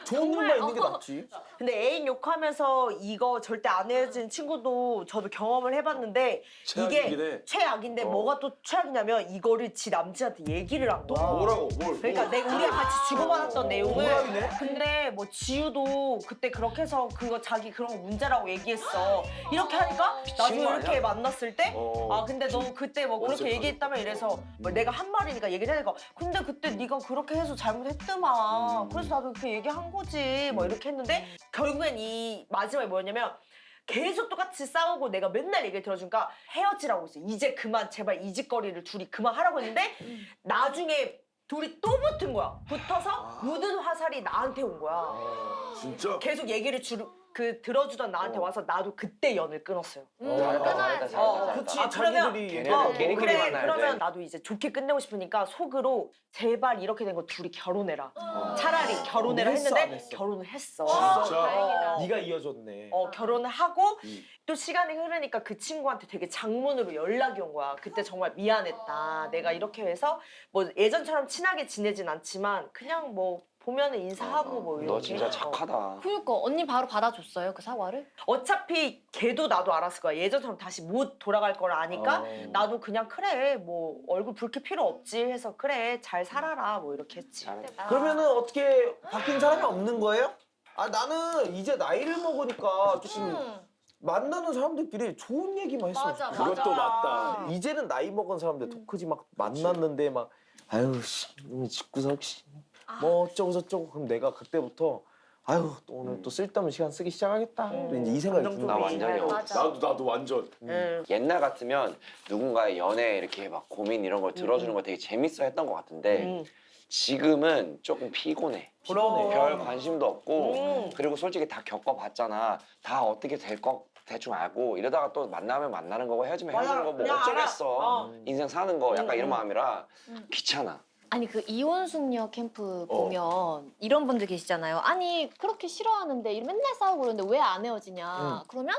좋은 일만 있는 게 낫지. 근데 애인 욕하면서 이거 절대 안 헤어진 친구도 저도 경험을 해봤는데 최악이긴 이게 해. 최악인데 뭐가 또 최악이냐면 이거를 지 남친한테 얘기를 한 거야. 뭐라고? 뭘? 그러니까 우리가 같이 주고받았던 내용을 동갑이네? 근데 뭐 지우도 그때 그렇게 해서 그거 자기 그런 거 문제라고 얘기했어 이렇게 하니까 나중에 거 이렇게 아니야? 만났을 때 근데 너 그때 뭐 그렇게 어색하겠다. 얘기했다며 이래서 뭐 내가 한 말이니까 얘기를 하니까 근데 그때 네가 그렇게 해서 잘못했더만 그래서 나도 그렇게 얘기한 거지 뭐 이렇게 했는데 결국엔 이 마지막에 뭐였냐면 계속 똑같이 싸우고 내가 맨날 얘기를 들어주니까 헤어지라고 했어. 이제 그만 제발 이 짓거리를 둘이 그만하라고 했는데 나중에 둘이 또 붙은 거야. 붙어서 묻은 화살이 나한테 온 거야. 진짜? 계속 얘기를 들어주던 나한테 와서 나도 그때 연을 끊었어요. 끊어야지. 잘했다. 그치 그러면 자기들이 걔네들끼리 그래 만나야 그러면 돼. 나도 이제 좋게 끝내고 싶으니까 속으로 제발 이렇게 된 거 둘이 결혼해라. 차라리 결혼해라 했어, 안 했는데 했어? 결혼을 했어. 진짜? 다행이다. 네가 이어줬네. 결혼을 하고 또 시간이 흐르니까 그 친구한테 되게 장문으로 연락이 온 거야. 그때 정말 미안했다. 내가 이렇게 해서 뭐 예전처럼 친하게 지내진 않지만 그냥 뭐 보면은 인사하고 뭐 이렇게. 너 진짜 착하다. 그러니까 언니 바로 받아줬어요 그 사과를? 어차피 걔도 나도 알았을 거야. 예전처럼 다시 못 돌아갈 걸 아니까 나도 그냥 그래 뭐 얼굴 붉힐 필요 없지 해서 그래 잘 살아라 뭐 이렇게 했지. 그러면은 어떻게 바뀐 사람이 없는 거예요? 아 나는 이제 나이를 먹으니까 조금 만나는 사람들끼리 좋은 얘기만 했으면 맞아, 좋겠어. 그것도 맞다. 이제는 나이 먹은 사람들 토크지 막 만났는데 막 아유 씨 이놈의 집구석 씨뭐 어쩌고 저쩌고 그럼 내가 그때부터 아유 또 오늘 또 쓸데없는 시간 쓰기 시작하겠다. 또 이제 이 생각이 드는 나 거야. 완전히 없어. 맞아. 나도 완전. 옛날 같으면 누군가의 연애 이렇게 막 고민 이런 걸 들어주는 거 되게 재밌어 했던 것 같은데 지금은 조금 피곤해. 그럼. 별 관심도 없고 그리고 솔직히 다 겪어봤잖아. 다 어떻게 될 거 대충 알고 이러다가 또 만나면 만나는 거고 헤어지면 맞아. 헤어지는 거 뭐 그냥 어쩌겠어. 알아. 인생 사는 거 약간 이런 마음이라 귀찮아. 아니 그 이혼숙녀 캠프 보면 이런 분들 계시잖아요. 아니 그렇게 싫어하는데 맨날 싸우고 그러는데 왜 안 헤어지냐. 그러면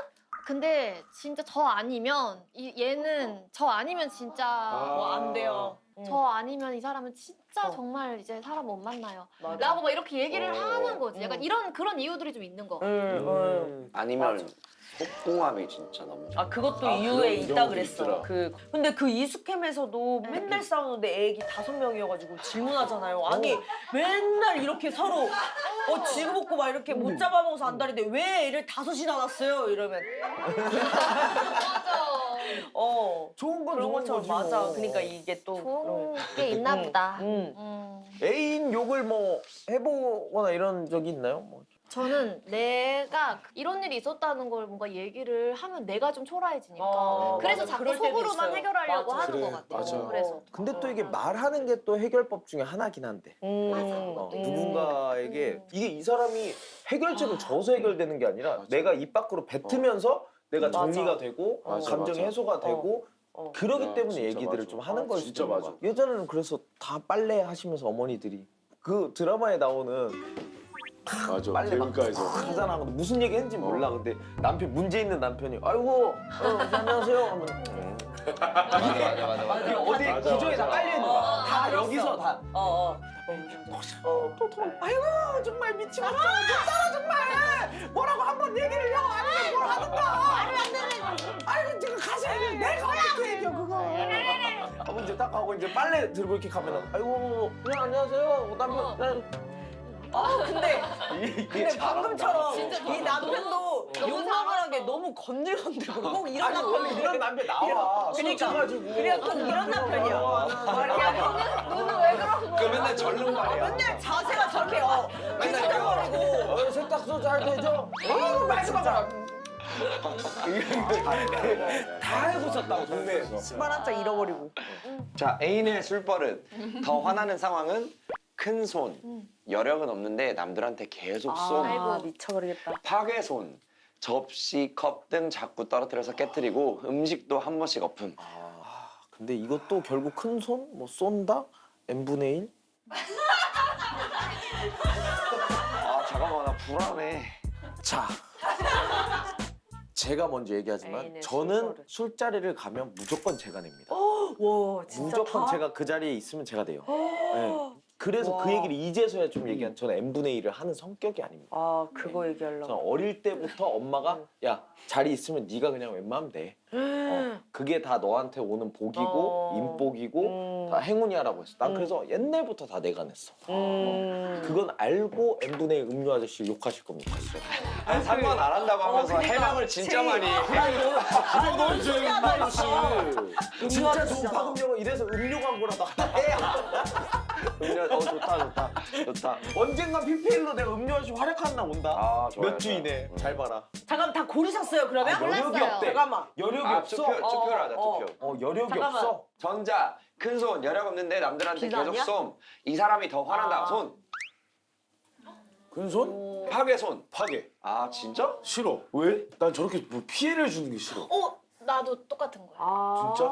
근데 진짜 저 아니면 얘는 저 아니면 진짜 안 돼요. 저 아니면 이 사람은 진짜 정말 이제 사람 못 만나요. 맞아. 라고 막 이렇게 얘기를 하는 거지. 약간 이런 그런 이유들이 좀 있는 거. 아니면 속궁합이 진짜 너무 좋아. 아 그것도 아, 이유에 그런 있다 경우도 그랬어. 있더라. 근데 그 이숙캠에서도 맨날 싸우는데 애기 5명이어가지고 질문하잖아요. 아니 맨날 이렇게 서로 지구볶고 막 이렇게 못 잡아먹어서 안달인데 왜 애를 5이나 낳았어요? 이러면 맞아. 좋은 건 그런 좋은 것처럼 거지 맞아. 뭐. 그러니까 이게 또 좋은 게 있나 보다. 애인 욕을 뭐 해보거나 이런 적이 있나요? 뭐. 저는 내가 이런 일이 있었다는 걸 뭔가 얘기를 하면 내가 좀 초라해지니까. 그래서 맞아. 자꾸 그럴 때도 속으로만 있어요. 해결하려고 맞아. 하는 그래, 것 같아요. 맞아. 그래서. 근데 또 이게 말하는 게 또 해결법 중에 하나긴 한데 누군가에게 이게 이 사람이 해결책을 줘서 해결되는 게 아니라 내가 입 밖으로 뱉으면서 내가 맞아. 정리가 되고 맞아, 감정이 맞아. 해소가 되고 그러기 야, 때문에 진짜 얘기들을 맞아. 좀 하는 걸 진짜 수도 있는 맞아. 거야. 예전에는 그래서 다 빨래 하시면서 어머니들이 그 드라마에 나오는 맞아. 빨래 막 개울가에서. 하잖아. 근데 무슨 얘기 했는지 몰라. 근데 남편 문제 있는 남편이 아이고 안녕하세요 하면 맞아. 이게 어디 맞아, 기저에 다 맞아. 깔려 있는 거야. 다 들었어. 여기서 다. 아이고 정말 미치겠어. 진짜로 정말 뭐라고 한번 얘기를 요 아니면 뭘 하든가. 아이고 지금 가셔야 내가 어떻게 얘기해 그거. 하고 이제 딱 하고 이제 빨래 들고 이렇게 가면은 아이고 그냥 안녕하세요 남편. 근데 방금처럼 이 남편도 용감을 한 게 너무 건들건들고 꼭 이런 남편이 이런 남편 나와. 그러니까. 가지고 그래 꼭 이런 남편이야. 너는 왜 그런 거야? 그 맨날 절는 말이야. 맨날 자세가 저렇게 삐쩍거리고 세탁소 잘 되죠? 말씀하자. 다 해고 썼다고 동네에서. 신발 한 짝 잃어버리고. 자, 애인의 술버릇. 더 화나는 상황은 큰 손. 여력은 없는데 남들한테 계속 쏜. 아이고 미쳐버리겠다. 파괴손. 접시, 컵 등 자꾸 떨어뜨려서 깨뜨리고 음식도 한 번씩 엎음. 근데 이것도 결국 큰 손? 뭐 쏜다? n분의 1? 아, 잠깐만, 나 불안해. 자, 제가 먼저 얘기하지만 애인의 저는 술버릇. 술자리를 가면 무조건 제가 냅니다. 와 진짜 무조건 다? 제가 그 자리에 있으면 제가 돼요. 네. 그래서 그 얘기를 이제서야 좀 얘기한 저는 n분의 1을 하는 성격이 아닙니다. 아 그거 얘기하려고. 저는 어릴 때부터 엄마가 야 자리 있으면 네가 그냥 웬만하면 돼. 그게 다 너한테 오는 복이고 인복이고 다 행운이야라고 했어. 난 그래서 옛날부터 다 내가 냈어. 그건 알고 n분의 1 음료 아저씨 욕하실 겁니다. 진짜. 아니, 상관 안 한다고 하면서 해명을 진짜 많이. 너 이제 음료 씨. 진짜 좋은 파급력은 이래서 음료 광고라도 하나 해야. 음료, 좋다. 언젠가 PPL로 내가 음료 아저씨 활약한 날 온다. 아, 좋아요, 몇 주 이내. 좋아요. 잘 봐라. 잠깐 다 고르셨어요 그러면? 여력이 몰랐어요. 없대. 잠깐만. 여력이 아, 없어. 투표를 하자, 어. 투표. 여력이 잠깐만. 없어. 전자, 큰 손, 여력 없는데 남들한테 기사 계속 아니야? 쏨. 이 사람이 더 화난다. 손. 큰손? 파괴손. 파괴. 아, 진짜? 싫어. 왜? 난 저렇게 뭐 피해를 주는 게 싫어. 나도 똑같은 거야. 진짜?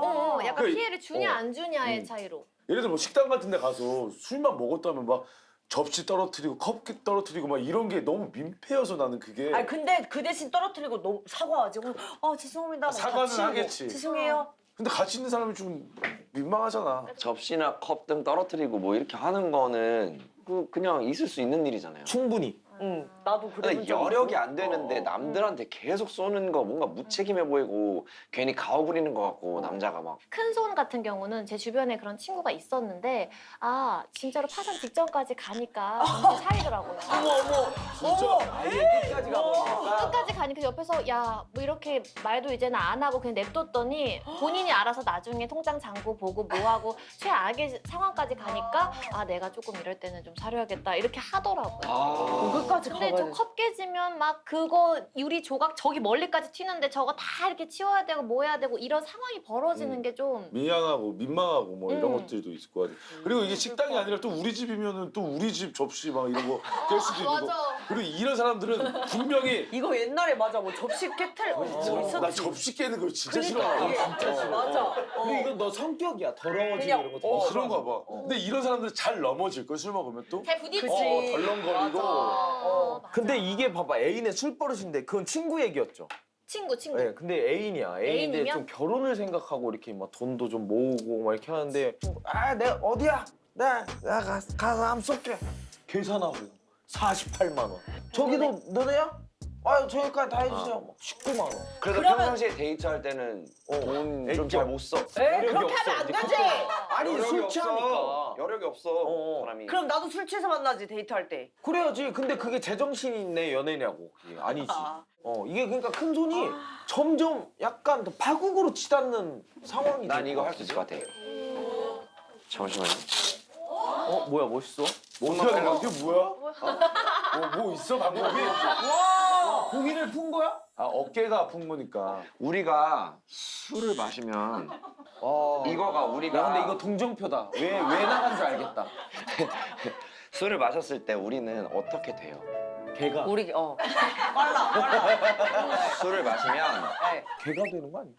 약간 그- 피해를 주냐 안 주냐의 차이로. 예를 들어 뭐 식당 같은 데 가서 술만 먹었다면 막 접시 떨어뜨리고 컵 떨어뜨리고 막 이런 게 너무 민폐여서 나는 그게 아니 근데 그 대신 떨어뜨리고 너무 사과하지. 죄송합니다. 사과는 다 치우고. 하겠지. 죄송해요. 근데 같이 있는 사람이 좀 민망하잖아. 접시나 컵 등 떨어뜨리고 뭐 이렇게 하는 거는 그냥 있을 수 있는 일이잖아요. 충분히. 응. 나도 그래. 근데 여력이 안 되는데 남들한테 계속 쏘는 거 뭔가 무책임해 보이고 괜히 가오 부리는 것 같고 남자가 막 큰 손 같은 경우는 제 주변에 그런 친구가 있었는데 진짜로 파산 직전까지 가니까 정신 차리더라고요. 진짜? 아예 끝까지 가보니까. 끝까지 가니까 옆에서 야 뭐 이렇게 말도 이제는 안 하고 그냥 냅뒀더니 본인이 알아서 나중에 통장 잔고 보고 뭐 하고 최악의 상황까지 가니까 내가 조금 이럴 때는 좀 사려야겠다 이렇게 하더라고요. 거기까지 근데 가봐야 저 돼. 컵 깨지면 막 그거 유리 조각 저기 멀리까지 튀는데 저거 다 이렇게 치워야 되고 뭐 해야 되고 이런 상황이 벌어지는 게 좀 미안하고 민망하고 뭐 이런 음. 것들도 있을 것 같아. 그리고 이게 식당이 아니라 또 우리 집이면은 또 우리 집 접시 막 이런 거 깰 수도 있고. 맞아. 그리고 이런 사람들은 분명히 이거 옛날에 맞아 뭐 접시 깨틀 뭐 있었지. 나 접시 깨는 걸 진짜 그러니까 싫어하고. 이게 맞아. 근데 이건 너 성격이야. 더러워지고 그냥, 이런 거. 그런가 봐. 근데 이런 사람들은 잘 넘어질 걸 술 먹으면 또. 잘 부딪히지. 그치. 덜렁거리고. 맞아. 근데 이게 봐봐 애인의 술버릇인데 그건 친구 얘기였죠. 친구. 네, 근데 애인이야. 애인인데 애인이면? 좀 결혼을 생각하고 이렇게 막 돈도 좀 모으고 막 이렇게 하는데 내가 어디야? 내가 가서 한번 쏠게. 계산하고 48만 원. 저기도 너네야? 저기까지 다 해주세요. 막 19만 원. 그래서 그러면- 평상시에 데이트할 때는 돈 좀 잘 못 써. 에 여력이 그렇게 없어. 하면 안 이제 되지. 아니 여력이 술 없어. 취하니까. 여력이 없어. 어. 사람이. 그럼 나도 술 취해서 만나지 데이트할 때. 그래야지. 근데 그게 제정신이 있네 연애냐고. 그게 아니지. 아. 이게 그러니까 큰 손이 점점 약간 더 파국으로 치닫는 상황이. 난 될 이거 것 할 수 있을 것 같아. 잠시만요. 뭐야 멋있어? 어떻게 하는 거야? 이게 뭐야? 뭐 있어 방법이? 고기를 푼 거야? 아 어깨가 아픈 거니까. 우리가 술을 마시면 이거가 우리가 야 근데 이거 동정표다. 왜 나간 줄 알겠다. 술을 마셨을 때 우리는 어떻게 돼요? 걔가 우리 빨라. 술을 마시면 네. 걔가 되는 거 아니야?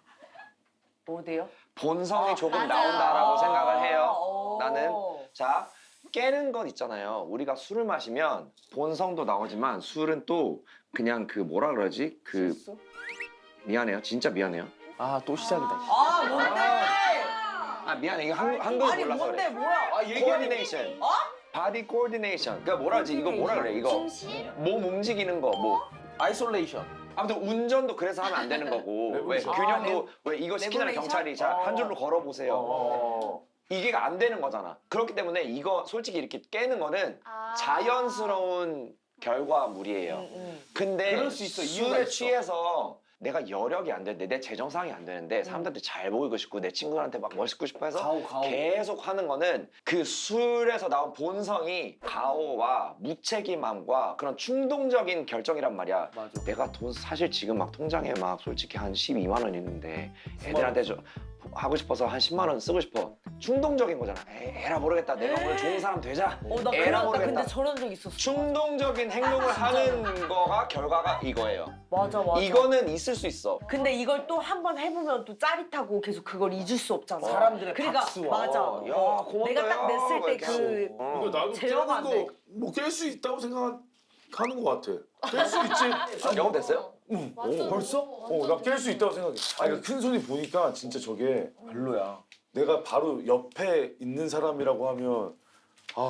어디요? 본성이 조금 맞아요. 나온다라고 생각을 해요. 오. 나는 자 깨는 것 있잖아요. 우리가 술을 마시면 본성도 나오지만 술은 또 그냥 그 뭐라 그러지? 그 미안해요. 진짜 미안해요. 또 시작이다. 뭔데? 아 미안해. 이거 한글 아니 몰라서 뭔데 그래. 뭐야? 코디네이션. 바디 코디네이션. 그러니까 뭐라 하지? 이거 뭐라 그래? 이거 중심? 몸 움직이는 거 뭐. 아이솔레이션. 아무튼 운전도 그래서 하면 안 되는 거고 왜 레볼루션. 균형도 왜 이거 시키잖아요 레볼루션? 경찰이 자 한 줄로 걸어 보세요. 이게 안 되는 거잖아. 그렇기 때문에 이거 솔직히 이렇게 깨는 거는 자연스러운 결과물이에요. 근데 그럴 수 있어, 이유가 술에 있어. 취해서 내가 여력이 안 되는데 내 재정상이 안 되는데 사람들한테 잘 보이고 싶고 내 친구들한테 막 멋있고 싶어 해서 가오. 계속 하는 거는 그 술에서 나온 본성이 가오와 무책임함과 그런 충동적인 결정이란 말이야. 맞아. 내가 돈 사실 지금 막 통장에 막 솔직히 한 12만 원 있는데 애들한테 좀 하고 싶어서 한 10만 원 쓰고 싶어. 충동적인 거잖아. 에라 모르겠다. 내가 오늘 좋은 사람 되자. 나 에라 그랬다. 모르겠다. 근데 저런 적 있었어. 충동적인 행동을 하는 거가 결과가 이거예요. 맞아. 이거는 있을 수 있어. 근데 이걸 또 한 번 해보면 또 짜릿하고 계속 그걸 잊을 수 없잖아. 사람들의 그러니까 박수와. 맞아. 야, 고맙다, 내가 딱 야. 냈을 때 이렇게 그 하고. 이거 나도 제어가 안 깨는 돼. 거뭐 깰 수 있다고 생각하는 것 같아. 깰 수 있지. 영어 됐어요? 응. 맞아. 벌써? 나 깰 수 있다고 생각해. 아니 큰 손이 보니까 진짜 저게 별로야. 내가 바로 옆에 있는 사람이라고 하면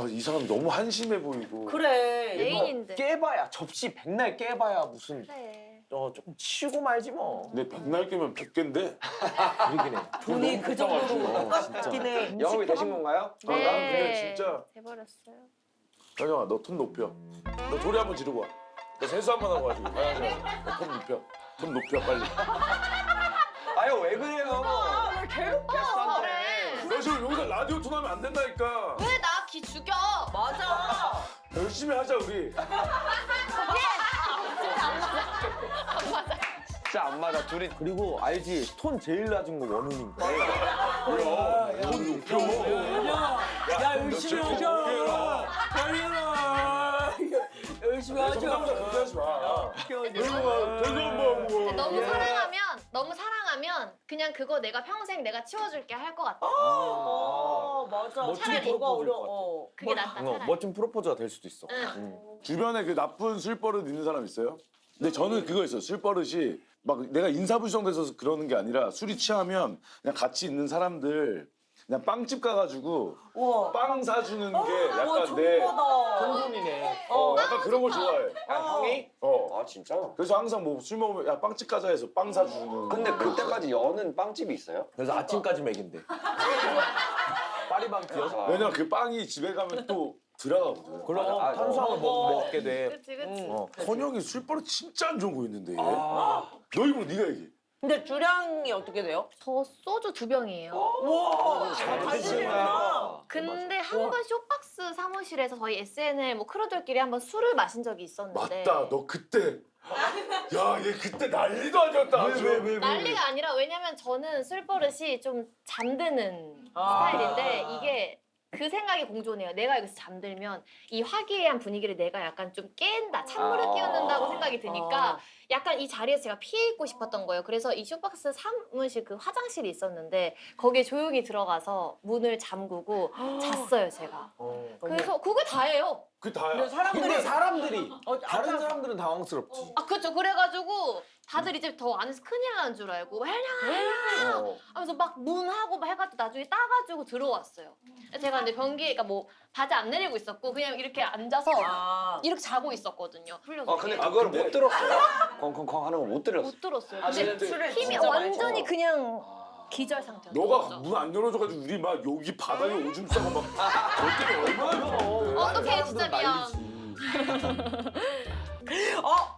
이 사람 너무 한심해 보이고. 그래. 애인인데. 깨봐야 접시 백날 깨봐야 무슨 그래. 조금 치고 말지 뭐. 근데 백날 깨면 100개인데. 그러긴 해. 돈이 그 정도로 진짜. 똑같긴 해. 영업이 되신 건가요? 난 근데 진짜 돼버렸어요. 현영아 너 톤 높여. 너 소리 한번 지르고 와. 너 세수 한번 하고 와가지고. 톤 높여. 톤 높여 빨리. 아유 왜 그래요? 왜 괴롭혀? 그래. 너 지금 여기서 라디오 톤 하면 안 된다니까. 왜 나 기 죽여? 맞아. 열심히 하자 우리. 진짜 안 맞아. 둘이 그리고 알지 톤 제일 낮은 거 원훈인가. 뭐야? 톤 높여. 야 열심히 하자. 열심히 정답보다 그렇게 하지 마. 너무 사랑하면 그냥 그거 내가 평생 내가 치워줄게 할 것 같아. 맞아. 멋진 차라리 뭐가 프로포즈일 어려워. 그게 낫다. 차라리. 멋진 프로포즈가 될 수도 있어. 응. 주변에 그 나쁜 술버릇 있는 사람 있어요? 근데 저는 그거 있어요. 술버릇이 막 내가 인사불성돼서 그러는 게 아니라 술이 취하면 그냥 같이 있는 사람들 그냥 빵집 가가지고 우와. 빵 사주는 게 우와, 약간 내 좋은 손이네. 약간 그런 걸 좋아해. 아 형이? 아 진짜? 그래서 항상 뭐 술 먹으면 야 빵집 가자 해서 빵 사주는. 근데 그때까지 여는 빵집이 있어요? 그래서 아침까지 먹인대. 파리방 뛰어서. 왜냐면 그 빵이 집에 가면 또 들어가거든. 그럼 아, 탄수화물 먹게 돼. 그치 그치. 헌영이 술버릇 진짜 안 좋은 거 있는데. 얘. 아. 너 입으로 네가 얘기해. 근데 주량이 어떻게 돼요? 저 소주 2병이에요. 와, 잘 잘 드시는구나. 근데 한 번 쇼박스 사무실에서 저희 SNL 뭐 크루들끼리 한번 술을 마신 적이 있었는데 맞다. 너 그때 야, 얘 그때 난리도 아니었다. 아주. 난리가 아니라 왜냐면 저는 술 버릇이 좀 잠드는 아. 스타일인데 이게 그 생각이 공존해요. 내가 여기서 잠들면 이 화기애애한 분위기를 내가 약간 좀 깬다, 찬물을 끼얹는다고 생각이 드니까 약간 이 자리에서 제가 피해 있고 싶었던 거예요. 그래서 이 쇼박스 사무실 그 화장실이 있었는데 거기에 조용히 들어가서 문을 잠그고 잤어요, 제가. 그래서 그게 다예요. 그 다야. 근데 사람들이 근데 사람들이 다른 아까- 사람들은 당황스럽지. 아, 그렇죠. 그래가지고 다들 이제 더 안에서 큰일 나는 줄 알고 헬량헬량 하면서 막 문하고 막 해가지고 나중에 따가지고 들어왔어요. 제가 근데 변기에 그러니까 뭐 바지 안 내리고 있었고 그냥 이렇게 앉아서 이렇게 자고 있었거든요. 풀려서. 근데 이렇게. 그걸 못 들었어요. 콩콩콩 하는 거 못 들었어. 못 들었어요. 아, 근데 근데 술을 힘이 진짜 많이 완전히 먹어. 그냥 기절 상태였어요. 너가 문 안 열어줘가지고 우리 막 여기 바닥에 오줌 싸고 막 어떻게 얼마나 어떡해 진짜 미안.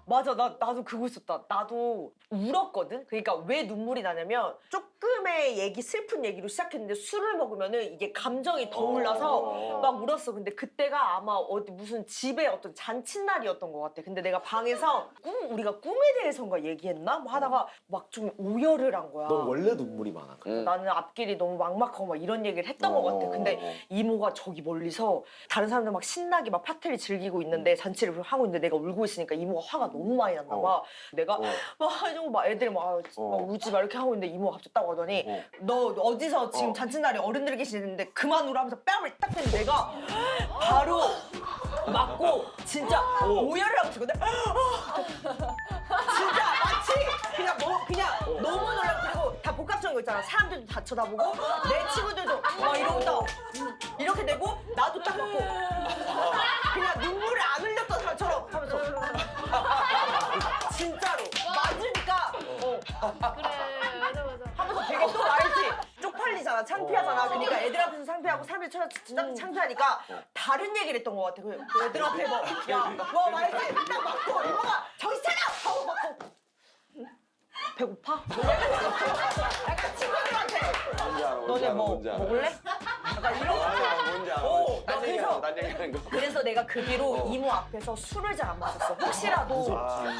맞아. 나도 그거 있었다. 나도 울었거든. 그러니까 왜 눈물이 나냐면 조금의 얘기, 슬픈 얘기로 시작했는데 술을 먹으면은 이게 감정이 더 올라서 막 울었어. 근데 그때가 아마 어디 무슨 집에 어떤 잔칫날이었던 것 같아. 근데 내가 방에서 우리가 꿈에 대해서인가 얘기했나? 뭐 하다가 막 좀 오열을 한 거야. 넌 원래 눈물이 많아. 그래. 나는 앞길이 너무 막막하고 막 이런 얘기를 했던 것 같아. 근데 이모가 저기 멀리서 다른 사람들 막 신나게 막 파티를 즐기고 있는데 잔치를 하고 있는데 내가 울고 있으니까 이모가 화가 너무 많이 났나 봐. 내가 막 해주고 막 애들이 막 우지 마 이렇게 하고 있는데 이모가 갑자기 딱 오더니 너 어디서 지금 잔칫날에 어른들이 계시는데 그만 울어 하면서 뺨을 딱 때리는데 내가 바로 맞고 진짜 오열을 하고 있거든. 진짜 마치 그냥 너무 놀라. 그리고 다 복합적인 거 있잖아. 사람들도 다 쳐다보고 내 친구들도 막 이러고 딱 이렇게 되고 나도 딱 맞고 그냥 눈물을 안 흘렸던 사람처럼 하면서 진짜로 맞으니까 그래 맞아. 하면서 되게 또 알지? 쪽팔리잖아, 창피하잖아. 그러니까 애들 앞에서 창피하고 사람들이 쳐다 진짜 창피하니까 다른 얘기를 했던 것 같아. 그 애들 앞에 뭐 말지? 딱 맞고 이모가 정신 차려! 하고 맞고 배고파? 약간 친구들한테 너네 뭐 먹을래? 약간 이런 거. 뭔지 알아. 나 그래서 난 얘기하는 거. 그래서 내가 그 뒤로 이모 앞에서 술을 잘 안 마셨어. 혹시라도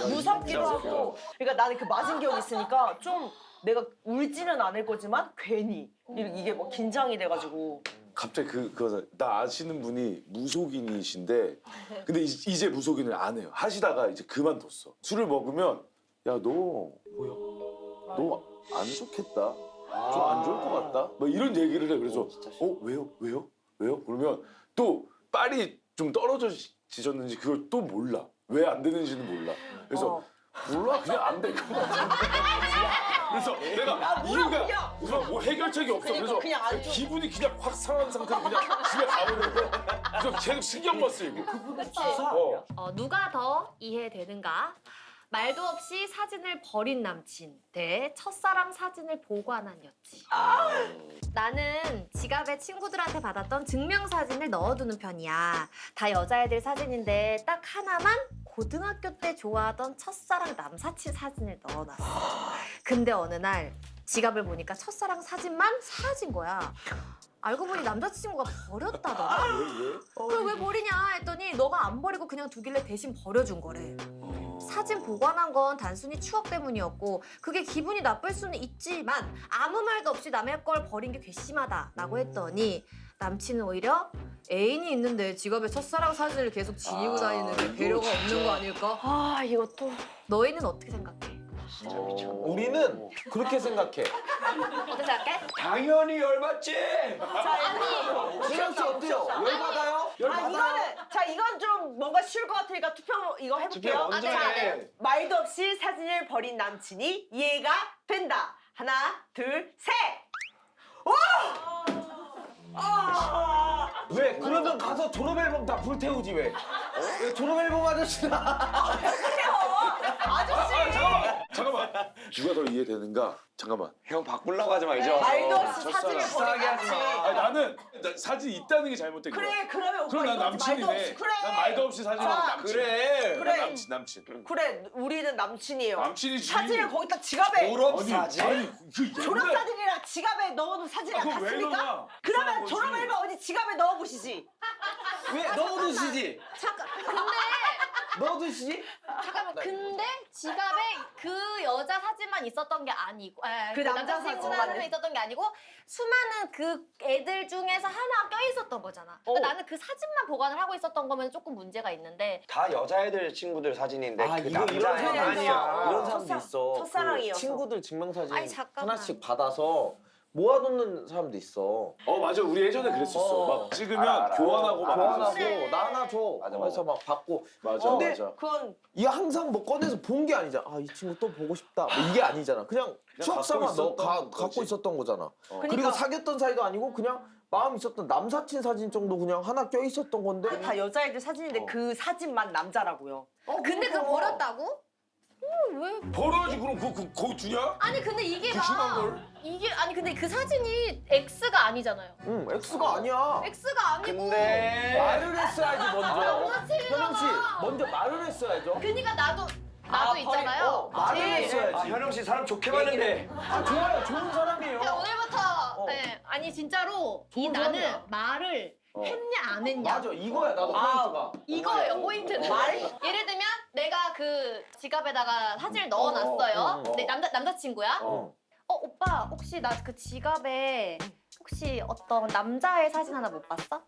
무섭기도 하고. 그러니까 나는 그 맞은 기억이 있으니까 좀 내가 울지는 않을 거지만 괜히 이게 뭐 긴장이 돼가지고. 갑자기 나 아시는 분이 무속인이신데 근데 이제 무속인을 안 해요. 하시다가 이제 그만뒀어. 술을 먹으면 야 너 뭐야? 너 안 좋겠다. 좀 안 좋을 것 같다. 막 이런 얘기를 해. 그래서 왜요? 그러면 또 빨이 좀 떨어지셨는지 그걸 또 몰라. 왜 안 되는지는 몰라. 그래서 몰라 그냥 안 될 것 같아. 그래서 내가 이유가 우선 뭐 해결책이 없어. 그래서 그냥 안 좋아. 기분이 그냥 확 상한 상태로 그냥 집에 가버리는 거야. 그래서 계속 신경만 쓰이고. 누가 더 이해되는가? 말도 없이 사진을 버린 남친 대 첫사랑 사진을 보관한 여친. 나는 지갑에 친구들한테 받았던 증명사진을 넣어두는 편이야. 다 여자애들 사진인데 딱 하나만 고등학교 때 좋아하던 첫사랑 남사친 사진을 넣어놨어. 근데 어느 날 지갑을 보니까 첫사랑 사진만 사라진 거야. 알고 보니 남자친구가 버렸다더라. 그걸 왜 버리냐 했더니 너가 안 버리고 그냥 두길래 대신 버려준 거래. 사진 보관한 건 단순히 추억 때문이었고 그게 기분이 나쁠 수는 있지만 아무 말도 없이 남의 걸 버린 게 괘씸하다라고 했더니 남친은 오히려 애인이 있는데 지갑에 첫사랑 사진을 계속 지니고 다니는 게 배려가 없는 거 아닐까? 이것도 너희는 어떻게 생각해? 우리는 그렇게 생각해. 어떻게 생각해? 당연히 열받지. 준영 씨 어때요? 열 받아요? 열 받아요? 이건 좀 뭔가 쉬울 것 같으니까 투표 이거 해볼게요. 투표 먼저 해. 말도 없이 사진을 버린 남친이 이해가 된다. 하나, 둘, 셋. 왜? 그러면 가서 졸업앨범 다 불태우지 왜? 왜 졸업앨범 아저씨나? 아저씨. 잠깐만. 누가 더 이해되는가? 잠깐만. 형 바꾸려고 하지 마 이제 와서. 말도 없이 사진을 싸게 보내. 하지 마. 아니, 나는 사진 있다는 게 잘못된 거야. 그래 그러면 오빠 그럼 난 이거 말도 남친이네. 없이 그래. 난 말도 없이 사진을 자, 남친. 그래. 그래. 남친. 그래 우리는 남친이에요. 남친이지. 사진을 거기다 지갑에 졸업 아니, 사진? 아니 그 졸업 옛날- 사진이랑 지갑에 넣어놓은 사진이랑 그거 왜 같습니까? 넣어? 그러면 이상한 졸업 거지. 앨범 어디 지갑에 넣어보시지. 왜 넣어두시지? 잠깐 근데 넣어두시지? 잠깐만 근데 지갑에 그 여자 사진만 있었던 게 아니고 그 남자 남자친구 사진만 사진만 있었던 게 아니고 수많은 그 애들 중에서 하나 껴 있었던 거잖아. 그러니까 나는 그 사진만 보관을 하고 있었던 거면 조금 문제가 있는데 다 여자애들 친구들 사진인데 아, 그 이런 남자애 사람도 아니야. 이런 사람도 있어. 첫사랑이어서. 그 친구들 증명사진 아니, 잠깐만. 하나씩 받아서 모아놓는 사람도 있어. 맞아. 우리 예전에 그랬었어. 어. 막 찍으면 알아. 교환하고 막 교환하고 그래. 나 하나 줘. 맞아, 그래서 막 받고. 맞아. 근데 맞아. 그건 이거 항상 뭐 꺼내서 본 게 아니잖아. 아, 이 친구 또 보고 싶다. 뭐 이게 아니잖아. 그냥 추억 삼아 너 있었던 거지. 갖고 있었던 거잖아. 그러니까. 그리고 사귀었던 사이도 아니고 그냥 마음 있었던 남사친 사진 정도 그냥 하나 껴 있었던 건데. 다 여자애들 사진인데 그 사진만 남자라고요. 근데 그걸 버렸다고? 왜? 버려야지. 그럼 거기 두냐? 아니 근데 이게 그 심한 막 걸? 이게 아니 근데 그 사진이 X가 아니잖아요. 응, X가 아니야. X가 아니고 근데 말을 했어야지 먼저. 남자친구잖아. 현영 씨, 먼저 말을 했어야죠. 그니까 나도 아, 있잖아요. 말을 제일- 했어야지. 아 현영 씨 사람 좋게 봤는데 아, 좋아요. 좋은 사람이에요. 그냥 오늘부터 네, 아니 진짜로 이 좋은 나는 사람이야. 말을 했냐 안 했냐 맞아, 이거야 나도 포인트가. 이거예요 포인트는 예를 들면 내가 그 지갑에다가 사진을 넣어놨어요 내 남자친구야 어. 오빠 혹시 나 그 지갑에 혹시 어떤 남자의 사진 하나 못 봤어?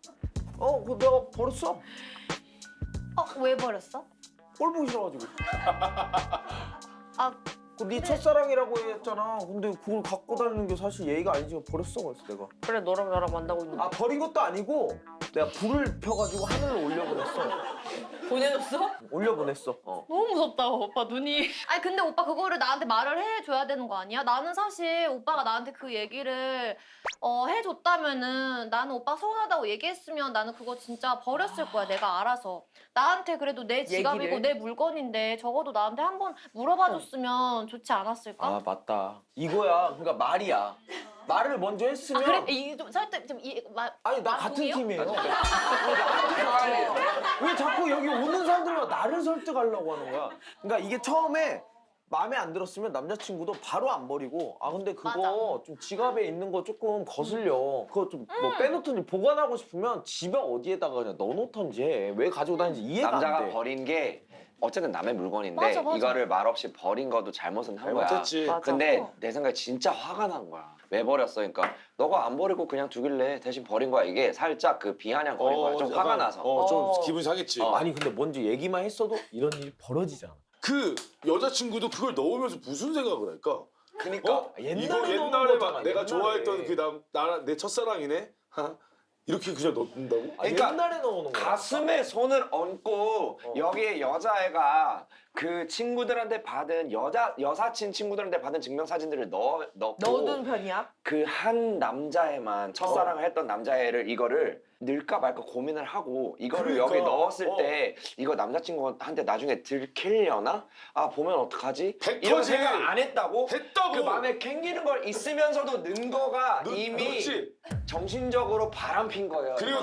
그거 내가 버렸어. 왜 버렸어? 꼴 보기 싫어가지고. 아 네 첫사랑이라고 했잖아. 근데 그걸 갖고 다니는 게 사실 예의가 아니지. 버렸어, 그래서 내가. 그래 너랑 나랑 만나고 있는데. 아, 버린 것도 아니고 내가 불을 펴가지고 하늘로 올려보냈어. 보내줬어? 올려보냈어. 너무 무섭다 오빠 눈이 아니 근데 오빠 그거를 나한테 말을 해줘야 되는 거 아니야? 나는 사실 오빠가 나한테 그 얘기를 해줬다면은 나는 오빠 서운하다고 얘기했으면 나는 그거 진짜 버렸을 거야 내가 알아서 나한테 그래도 내 지갑이고 얘기를? 내 물건인데 적어도 나한테 한번 물어봐줬으면 좋지 않았을까? 아, 맞다. 이거야. 그러니까 말이야. 말을 먼저 했으면. 그래? 이좀 설득 좀이 아니, 나 같은 동의요? 팀이에요. 왜 자꾸 여기 오는 사람들만 나를 설득하려고 하는 거야? 그러니까 이게 처음에 마음에 안 들었으면 남자친구도 바로 안 버리고 근데 그거 맞아. 좀 지갑에 있는 거 조금 거슬려. 그거 좀 뭐 빼놓든지 보관하고 싶으면 집에 어디에다가 그냥 넣어놓던지 해. 왜 가지고 다니는지 이해가 안 남자가 돼. 버린 게 어쨌든 남의 물건인데 맞아, 맞아. 이거를 말없이 버린 것도 잘못은 한 거야. 잘못했지. 맞아. 근데 내 생각에 진짜 화가 난 거야. 왜 버렸어? 그러니까 너가 안 버리고 그냥 두길래 대신 버린 거야. 이게 살짝 그 비아냥 거린 거야. 좀 화가 나서. 좀 기분 상했지. 아니 근데 먼저 얘기만 했어도 이런 일이 벌어지잖아. 그 여자친구도 그걸 넣으면서 무슨 생각을 할까? 그니까 옛날에 이거 넣은 옛날에 거잖아, 막 내가 옛날에. 좋아했던 그 내 첫사랑이네? 이렇게 그냥 넣는다고? 그러니까 옛날에 넣어놓은 거야. 가슴에 손을 얹고 여기에 여자애가 그 친구들한테 받은 여사친 친구들한테 받은 증명사진들을 넣고 넣어둔 편이야? 그 한 남자애만 첫사랑을 했던 남자애를 이거를 넣을까 말까 고민을 하고 이거를 그러니까. 여기 넣었을 때 이거 남자친구한테 나중에 들킬려나? 보면 어떡하지? 이런 백터지. 생각 안 했다고? 했다고. 그 마음에 캥기는 걸 있으면서도 넣은 거가 이미 넣었지. 정신적으로 바람핀 거예요. 그리고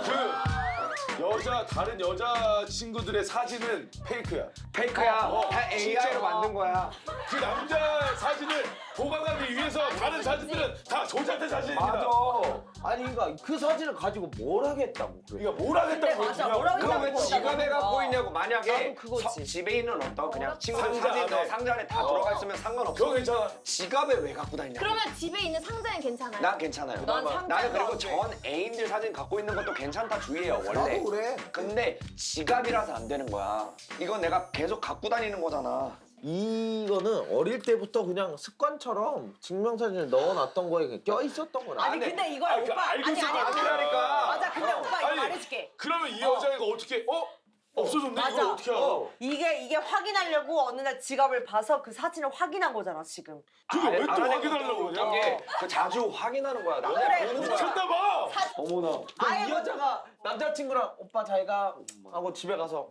다른 여자 친구들의 사진은 페이크야. 페이크야. 어, 다 진짜. AI로 만든 거야. 그 남자 사진을 보관하기 위해서 다른 사진들은 다 조작된 사진입니다. 맞아. 아니 그러니까 그 사진을 가지고 뭘 하겠다고 그래. 그러니까 뭘 하겠다고 맞아, 그러냐고. 뭘 하겠다고 그거 왜 그러냐고. 지갑에 갖고 있냐고. 만약에 나도 그거지. 집에 있는 어떤 그냥 친구들 상자 사진 안에. 상자 안에 다 들어가 있으면 상관없어. 그거 괜찮아. 지갑에 왜 갖고 다니냐? 그러면 집에 있는 상자는 괜찮아요? 난 괜찮아요. 난 상자도 나는 그리고 안 돼. 전 애인들 사진 갖고 있는 것도 괜찮다 주의해요 원래. 나도 그래. 근데 지갑이라서 안 되는 거야. 이건 내가 계속 갖고 다니는 거잖아. 이거는 어릴 때부터 그냥 습관처럼 증명사진을 넣어놨던 거에 그냥 껴 있었던 거라. 아니 근데 이걸 아니, 오빠 알고 있을 거 아니 아니라니까. 맞아 근데 오빠 이거 아니, 말해줄게. 그러면 이 여자애가 어떻게 없어졌네? 맞아. 이걸 어떻게 알아? 이게 확인하려고 어느 날 지갑을 봐서 그 사진을 확인한 거잖아 지금. 그게 왜 또 안 하는 확인하려고 것도 그러냐? 웃긴 게 그 자주 확인하는 거야. 남자 그래, 보는 거야. 미쳤나봐. 어머나. 이 여자가 남자친구랑 오빠 잘가 하고 집에 가서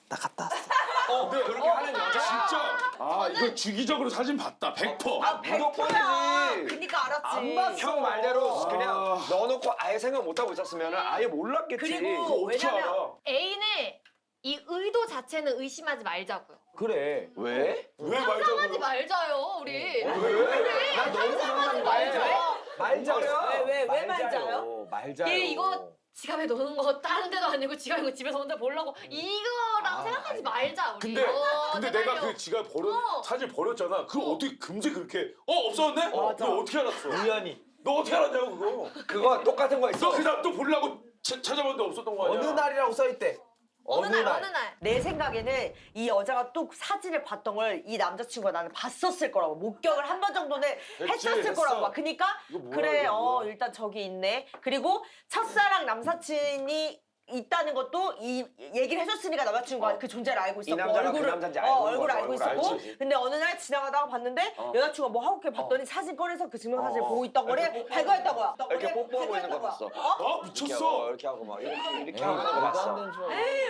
나 갔다 왔어. 그렇게 하는 여자 진짜 이거 주기적으로 사진 봤다 100%. 아, 무조건이지. 100%야. 그니까 알았지. 안 봤어. 형 말대로 그냥 넣어놓고 아예 생각 못하고 있었으면 아예 몰랐겠지. 그리고 어떻게 왜냐면 알아? 애인의 이 의도 자체는 의심하지 말자고요. 그래. 왜? 왜 상상하지 말자고? 말자요, 우리. 왜? 나 너무 상상 말자요. 왜 말자요? 말자요. 얘 이거 지갑에 넣는 거 다른 데도 아니고 지갑에 이거 집에서 혼자 보려고 이거랑 생각하지 말자, 우리. 근데 내가 제발요. 그 지갑 어. 사진 버렸잖아. 그걸 어떻게 금세 그렇게 없었네? 맞아. 너 어떻게 알았어? 우연히. 너 어떻게 알았냐고 그거? 그거 똑같은 거 있어. 너 그다음 또 보려고 찾아봤는데 없었던 거 아니야? 어느 날이라고 써있대. 어느 날. 내 생각에는 이 여자가 또 사진을 봤던 걸 이 남자친구가 나는 봤었을 거라고 목격을 한 번 정도는 했었을 했어. 거라고 봐. 그러니까 이거 뭐야, 그래 이거 뭐야. 일단 저기 있네. 그리고 첫사랑 남사친이 있다는 것도 이 얘기를 해줬으니까 남자친구가 그 존재를 알고 있었고 남자가 그 남자인지 알고 있는 얼굴을 거죠. 알고 얼굴 있었고 알지. 근데 어느 날 지나가다가 봤는데 여자친구가 뭐 하고 이렇게 봤더니 사진 꺼내서 그 증명사진을 보고 있던 거를 발견했다고요. 이렇게 뽀뽀하고 있는 거 봤어. 미쳤어. 이렇게 하고 막 이렇게 에이, 하고 있는 거 봤어. 안 된 줄.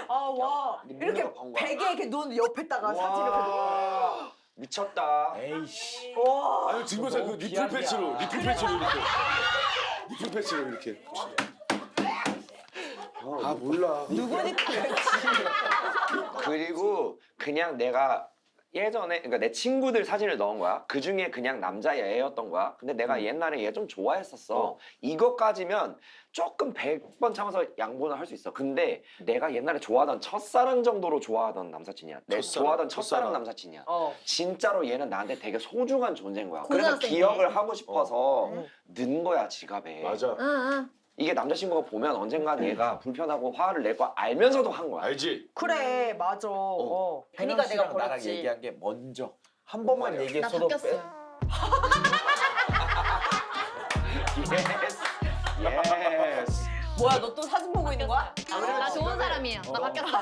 와 네 이렇게 눈으로 본 거야. 베개 이렇게 눈 옆에다가 사진을 와 미쳤다. 에이씨. 와 아니 증명사 그 너무 리플 비약이야. 패치로 이렇게. 리플 패치로 이렇게. 몰라. 누구니까 그리고 그냥 내가 예전에 그러니까 내 친구들 사진을 넣은 거야. 그 중에 그냥 남자애였던 거야. 근데 내가 옛날에 얘 좀 좋아했었어. 이것까지면 조금 100번 참아서 양보는 할 수 있어. 근데 내가 옛날에 좋아하던 첫사랑 정도로 좋아하던 남사친이야. 내 첫사랑, 좋아하던 첫사랑 첫사랑. 남사친이야. 어. 진짜로 얘는 나한테 되게 소중한 존재인 거야. 그래서 고등학생 때. 기억을 하고 싶어서 넣은 거야 지갑에. 맞아. 응. 이게 남자친구가 보면 언젠간 얘가 불편하고 화를 낼 거 알면서도 한 거야. 알지? 그래 맞아 그러니까 내가 나랑 버렸지 얘기한 게 먼저 한 번만 말이야. 나 얘기했어도 바뀌었어요. 예스. 뭐야 너 또 사진 보고 있는 거야? 나 좋은 사람이에요. 나 바뀌었어.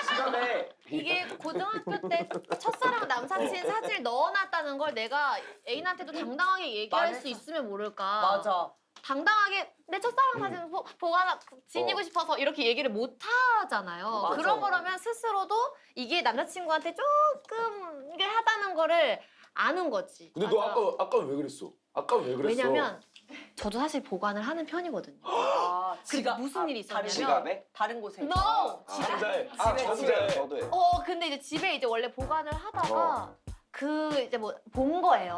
시간에 이게 고등학교 때 첫사랑 남사친 사진을 넣어놨다는 걸 내가 애인한테도 당당하게 얘기할 수 있으면 모를까. 맞아 당당하게 내 첫사랑 사진 보관 지니고 싶어서 이렇게 얘기를 못 하잖아요. 맞아. 그런 거라면 스스로도 이게 남자친구한테 조금 이게 하다는 거를 아는 거지. 근데 너 맞아. 아까 왜 그랬어? 아까 왜 그랬어? 왜냐면 저도 사실 보관을 하는 편이거든요. 지갑 무슨 일이 있었냐면 지갑에? 다른 곳에 No! 남자애. 저도요. 저도요. 근데 이제 집에 이제 원래 보관을 하다가 그 이제 뭐 본 거예요.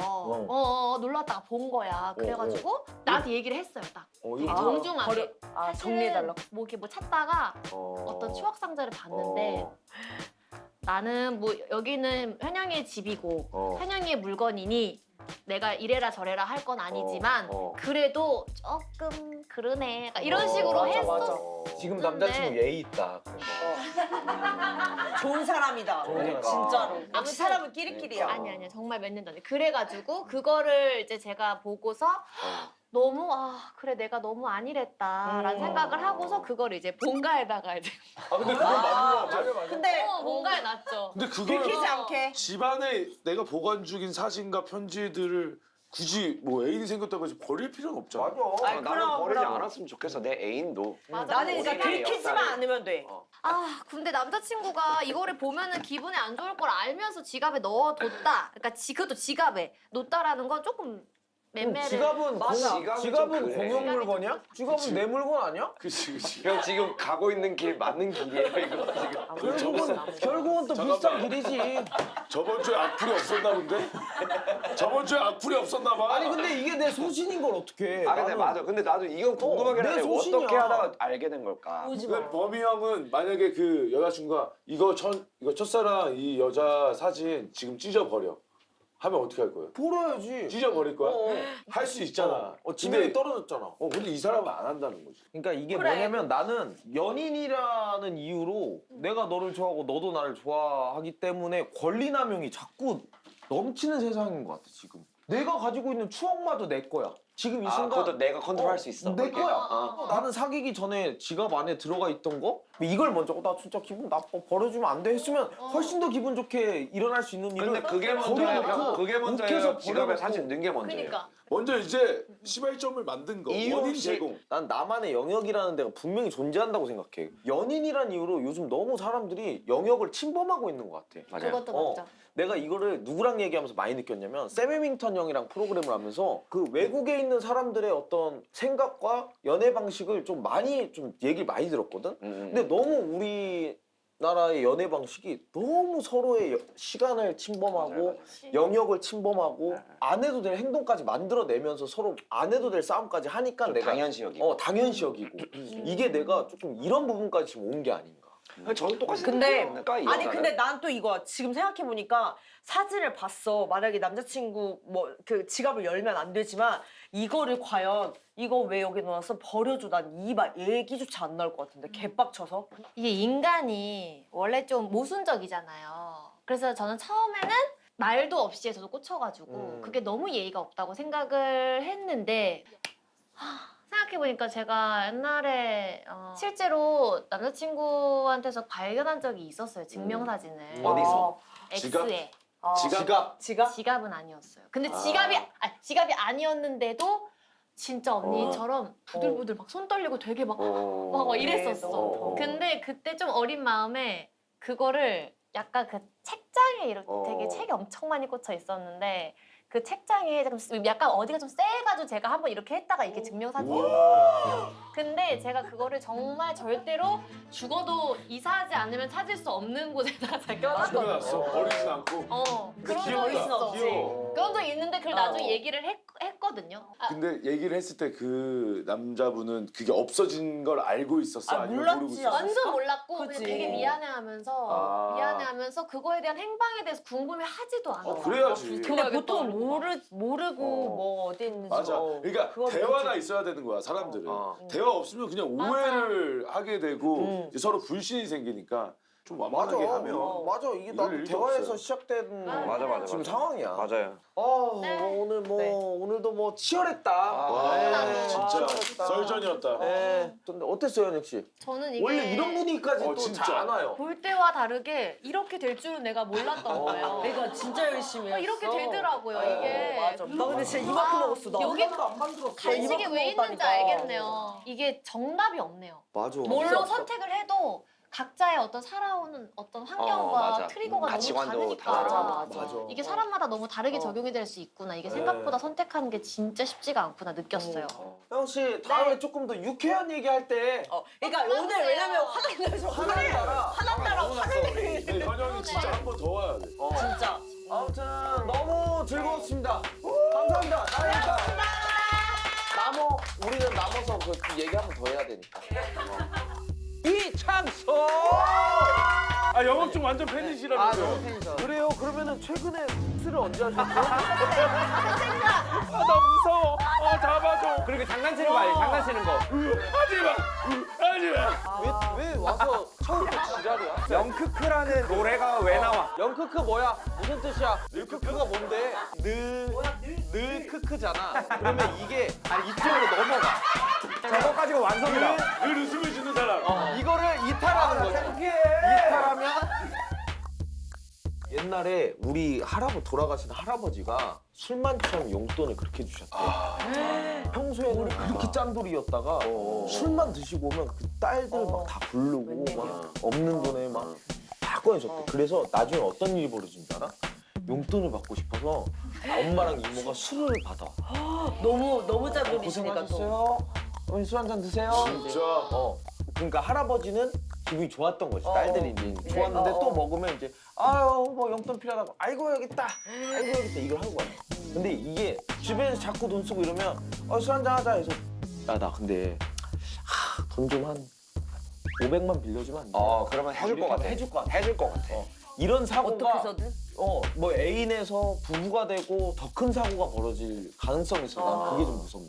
놀러 왔다가 본 거야. 그래가지고 나한테 얘기를 했어요. 딱 되게 정중하게. 정리해달라고 뭐 이렇게 뭐 찾다가 어떤 추억 상자를 봤는데 나는 뭐 여기는 현영이의 집이고 현영이의 물건이니 내가 이래라 저래라 할 건 아니지만 그래도 조금 그러네. 약간 이런 식으로 맞아, 했었. 지금 남자친구 예의 있다. 좋은 사람이다 그러니까. 진짜로 역시 아무튼- 사람은 끼리끼리야 아니야 정말 몇 년 전에 그래가지고 그거를 이제 제가 보고서 너무 그래 내가 너무 안일했다라는 생각을 하고서 그거를 이제 본가에다가 이제 근데 그건 맞는 거 같아. 근데 본가에 놨죠. 근데 그걸 들키지 않게 집안에 내가 보관 중인 사진과 편지들을 굳이 뭐 애인이 생겼다고 해서 버릴 필요는 없잖아. 아니, 나는 그럼, 버리지 그럼. 않았으면 좋겠어. 내 애인도. 맞아. 나는 그러니까 본인의 들키지만 역사를- 않으면 돼 근데 남자친구가 이거를 보면은 기분이 안 좋을 걸 알면서 지갑에 넣어뒀다. 그러니까 그것도 지갑에 놓다라는 건 조금 매매를. 지갑은 맞아. 지갑은 좀 그래. 공용 물건이야? 지갑은 그치. 내 물건 아니야? 그치. 형 지금 가고 있는 길 맞는 길이에요 이거 지금. 결국은 또 비슷한 길이지. 저번 주에 악플이 없었나 본데? 저번 주에 악플이 없었나 봐. 아니 근데 이게 내 소신인 걸 어떻게? 아 근데 맞아. 근데 나도 이건 궁금하긴 내 한데 소신이야. 어떻게 하다가 알게 된 걸까? 근데 범이 형은 만약에 그 여자친구가 이거 첫사랑 이 여자 사진 지금 찢어버려 하면 어떻게 할 거예요? 버려야지. 찢어버릴 거야? 할 수 있잖아. 지명이 떨어졌잖아. 근데 이 사람은 안 한다는 거지. 그러니까 이게 그래. 뭐냐면 나는 연인이라는 이유로 내가 너를 좋아하고 너도 나를 좋아하기 때문에 권리남용이 자꾸 넘치는 세상인 것 같아 지금. 내가 가지고 있는 추억마저 내 거야. 지금 이 아, 순간 그것도 내가 컨트롤할 수 있어. 내 거야. 어. 나는 사귀기 전에 지갑 안에 들어가 있던 거 이걸 먼저 나 진짜 기분 나빠 버려주면 안 돼 했으면 훨씬 더 기분 좋게 일어날 수 있는 일을 근데 그게 버려놓고 먼저예요. 그게 먼저예요. 욱해서 지갑에 버려놓고. 사진 넣은 게 먼저예요. 그러니까 먼저 이제 시발점을 만든 거. 이유 원인 없이 제공. 난 나만의 영역이라는 데가 분명히 존재한다고 생각해. 연인이란 이유로 요즘 너무 사람들이 영역을 침범하고 있는 것 같아. 맞아요. 그것도 맞죠. 내가 이거를 누구랑 얘기하면서 많이 느꼈냐면 샘 해밍턴 형이랑 프로그램을 하면서 그 외국에 있는 사람들의 어떤 생각과 연애 방식을 좀 많이 좀 얘기를 많이 들었거든. 근데 너무 우리나라의 연애 방식이 너무 서로의 시간을 침범하고 영역을 침범하고 안 해도 될 행동까지 만들어내면서 서로 안 해도 될 싸움까지 하니까 내가 당연시 여기고. 당연시 여기고 이게 내가 조금 이런 부분까지 지금 온 게 아닌가. 저는 똑같이 근데 생각해요. 아니 여자는. 근데 난 또 이거 지금 생각해 보니까 사진을 봤어. 만약에 남자친구 뭐 그 지갑을 열면 안 되지만 이거를 과연 이거 왜 여기 넣어서 버려줘. 난 이 얘기조차 안 나올 것 같은데 개빡쳐서. 이게 인간이 원래 좀 모순적이잖아요. 그래서 저는 처음에는 말도 없이 저도 꽂혀가지고 그게 너무 예의가 없다고 생각을 했는데 생각해보니까 제가 옛날에 실제로 남자친구한테서 발견한 적이 있었어요. 증명사진을. 어디서? X에. 지갑. 지갑은 아니었어요. 근데 지갑이 아니었는데도 진짜 언니처럼 부들부들 막 손 떨리고 되게 막 이랬었어. 어. 근데 그때 좀 어린 마음에 그거를 약간 그 책장에 이렇게 되게 책이 엄청 많이 꽂혀 있었는데 그 책장에 약간 어디가 좀 쎄해가지고 제가 한번 이렇게 했다가 이게 증명사진이 근데 제가 그거를 정말 절대로 죽어도 이사하지 않으면 찾을 수 없는 곳에다가 잘 껴놨거든요. 껴놨어. 버리진 않고. 그런 적이 귀엽다. 있어. 귀여워. 그런 적이 있는데 그걸 나중에 얘기를 했거든요. 근데 얘기를 했을 때 그 남자분은 그게 없어진 걸 알고 있었어? 아, 아니면 몰랐지. 모르고 있었어? 완전 몰랐고 그치. 그냥 되게 미안해하면서 그거에 대한 행방에 대해서 궁금해하지도 않아. 그래야지. 근데 보통 모르고 뭐 어디 있는지. 맞아. 그러니까 그건 대화가 그렇지. 있어야 되는 거야, 사람들은. 어. 대화 없으면 그냥 오해를 하게 되고 이제 서로 불신이 생기니까 좀 완만하게 하면. 맞아. 이게 이럴 나도 일도 대화에서 없어요. 시작된 맞아. 지금 상황이야. 맞아요. 네. 오늘 네. 오늘도 뭐 치열했다. 와, 진짜 치열했다. 썰전이었다. 네. 근데 어땠어요, 현혁 씨? 저는 이게 원래 이런 분위기까지 또 진짜. 잘 안 와요. 볼 때와 다르게 이렇게 될 줄은 내가 몰랐던 거예요. 내가 진짜 열심히 했어. 이렇게 되더라고요, 이게. 맞아. 나 근데 진짜 이만큼 먹었어. 나. 여기 안 만들었어. 간식이 이만큼 왜 있는지 먹었다니까. 알겠네요. 이게 정답이 없네요. 맞아. 뭘로 선택을 해도 각자의 어떤 살아오는 어떤 환경과 맞아. 트리거가 너무 가치관도 다르니까. 다 다르고. 맞아. 이게 사람마다 너무 다르게 적용이 될 수 있구나. 이게 생각보다 선택하는 게 진짜 쉽지가 않구나 느꼈어요. 형 씨, 다음에 조금 더 유쾌한 얘기할 때 그러니까 오늘 왜냐면 화가 나서 화난다라고 화를 내는 근데 현영이 진짜 한 번 더 와야 돼. 진짜. 아무튼 너무 즐거웠습니다. 감사합니다. 우리는 남아서 그 얘기 한 번 더 해야 되니까. 이창석! 아, 영업 중 완전 팬이시라면서요. 팬이죠. 그래요? 그러면은 최근에 술을 언제 하셨죠? 아, 나 무서워. 잡아줘. 그리고 장난치는 거 아니에요? 장난치는 거. 하지 마. 왜 와서 처음부터 지랄이야? 영크크라는 노래가 왜 나와? 영크크 뭐야? 무슨 뜻이야? 크크가 뭔데? 늘 크크잖아. 그러면 이게 이쪽으로 넘어가. 저거 가지고 완성이다. 늘 웃음을 짓는 사람. 이거를 이탈하는 거지. 이탈하면 옛날에 우리 돌아가신 할아버지가 술만 취하면 용돈을 그렇게 주셨대. 평소에는 그렇게 짠돌이였다가 술만 드시고 오면 그 딸들 막 다 부르고 막 없는 돈에 막 꺼내줬대. 그래서 나중에 어떤 일이 벌어진 줄 알아? 용돈을 받고 싶어서 엄마랑 이모가 술을 받아. 너무 짠돌이시니까 또. 고생하셨어요. 어머니 술 한 잔 드세요. 진짜. 그러니까 할아버지는 기분이 좋았던 거지. 딸들이 이제 좋았는데 또 먹으면 이제 아유 뭐 용돈 필요하다고 아이고 여기 있다. 아이고 여기 있다. 이걸 하는 거야. 근데 이게 주변에서 자꾸 돈 쓰고 이러면 술 한잔 하자 해서 야 나 근데 돈 좀 한 500만 빌려주면 안 돼? 그러면 해줄 것 같아. 해줄 것 같아. 해줄 것 같아. 이런 사고가 어떻게 해서든? 뭐 애인에서 부부가 되고 더 큰 사고가 벌어질 가능성이 있어. 난 그게 좀 무섭네.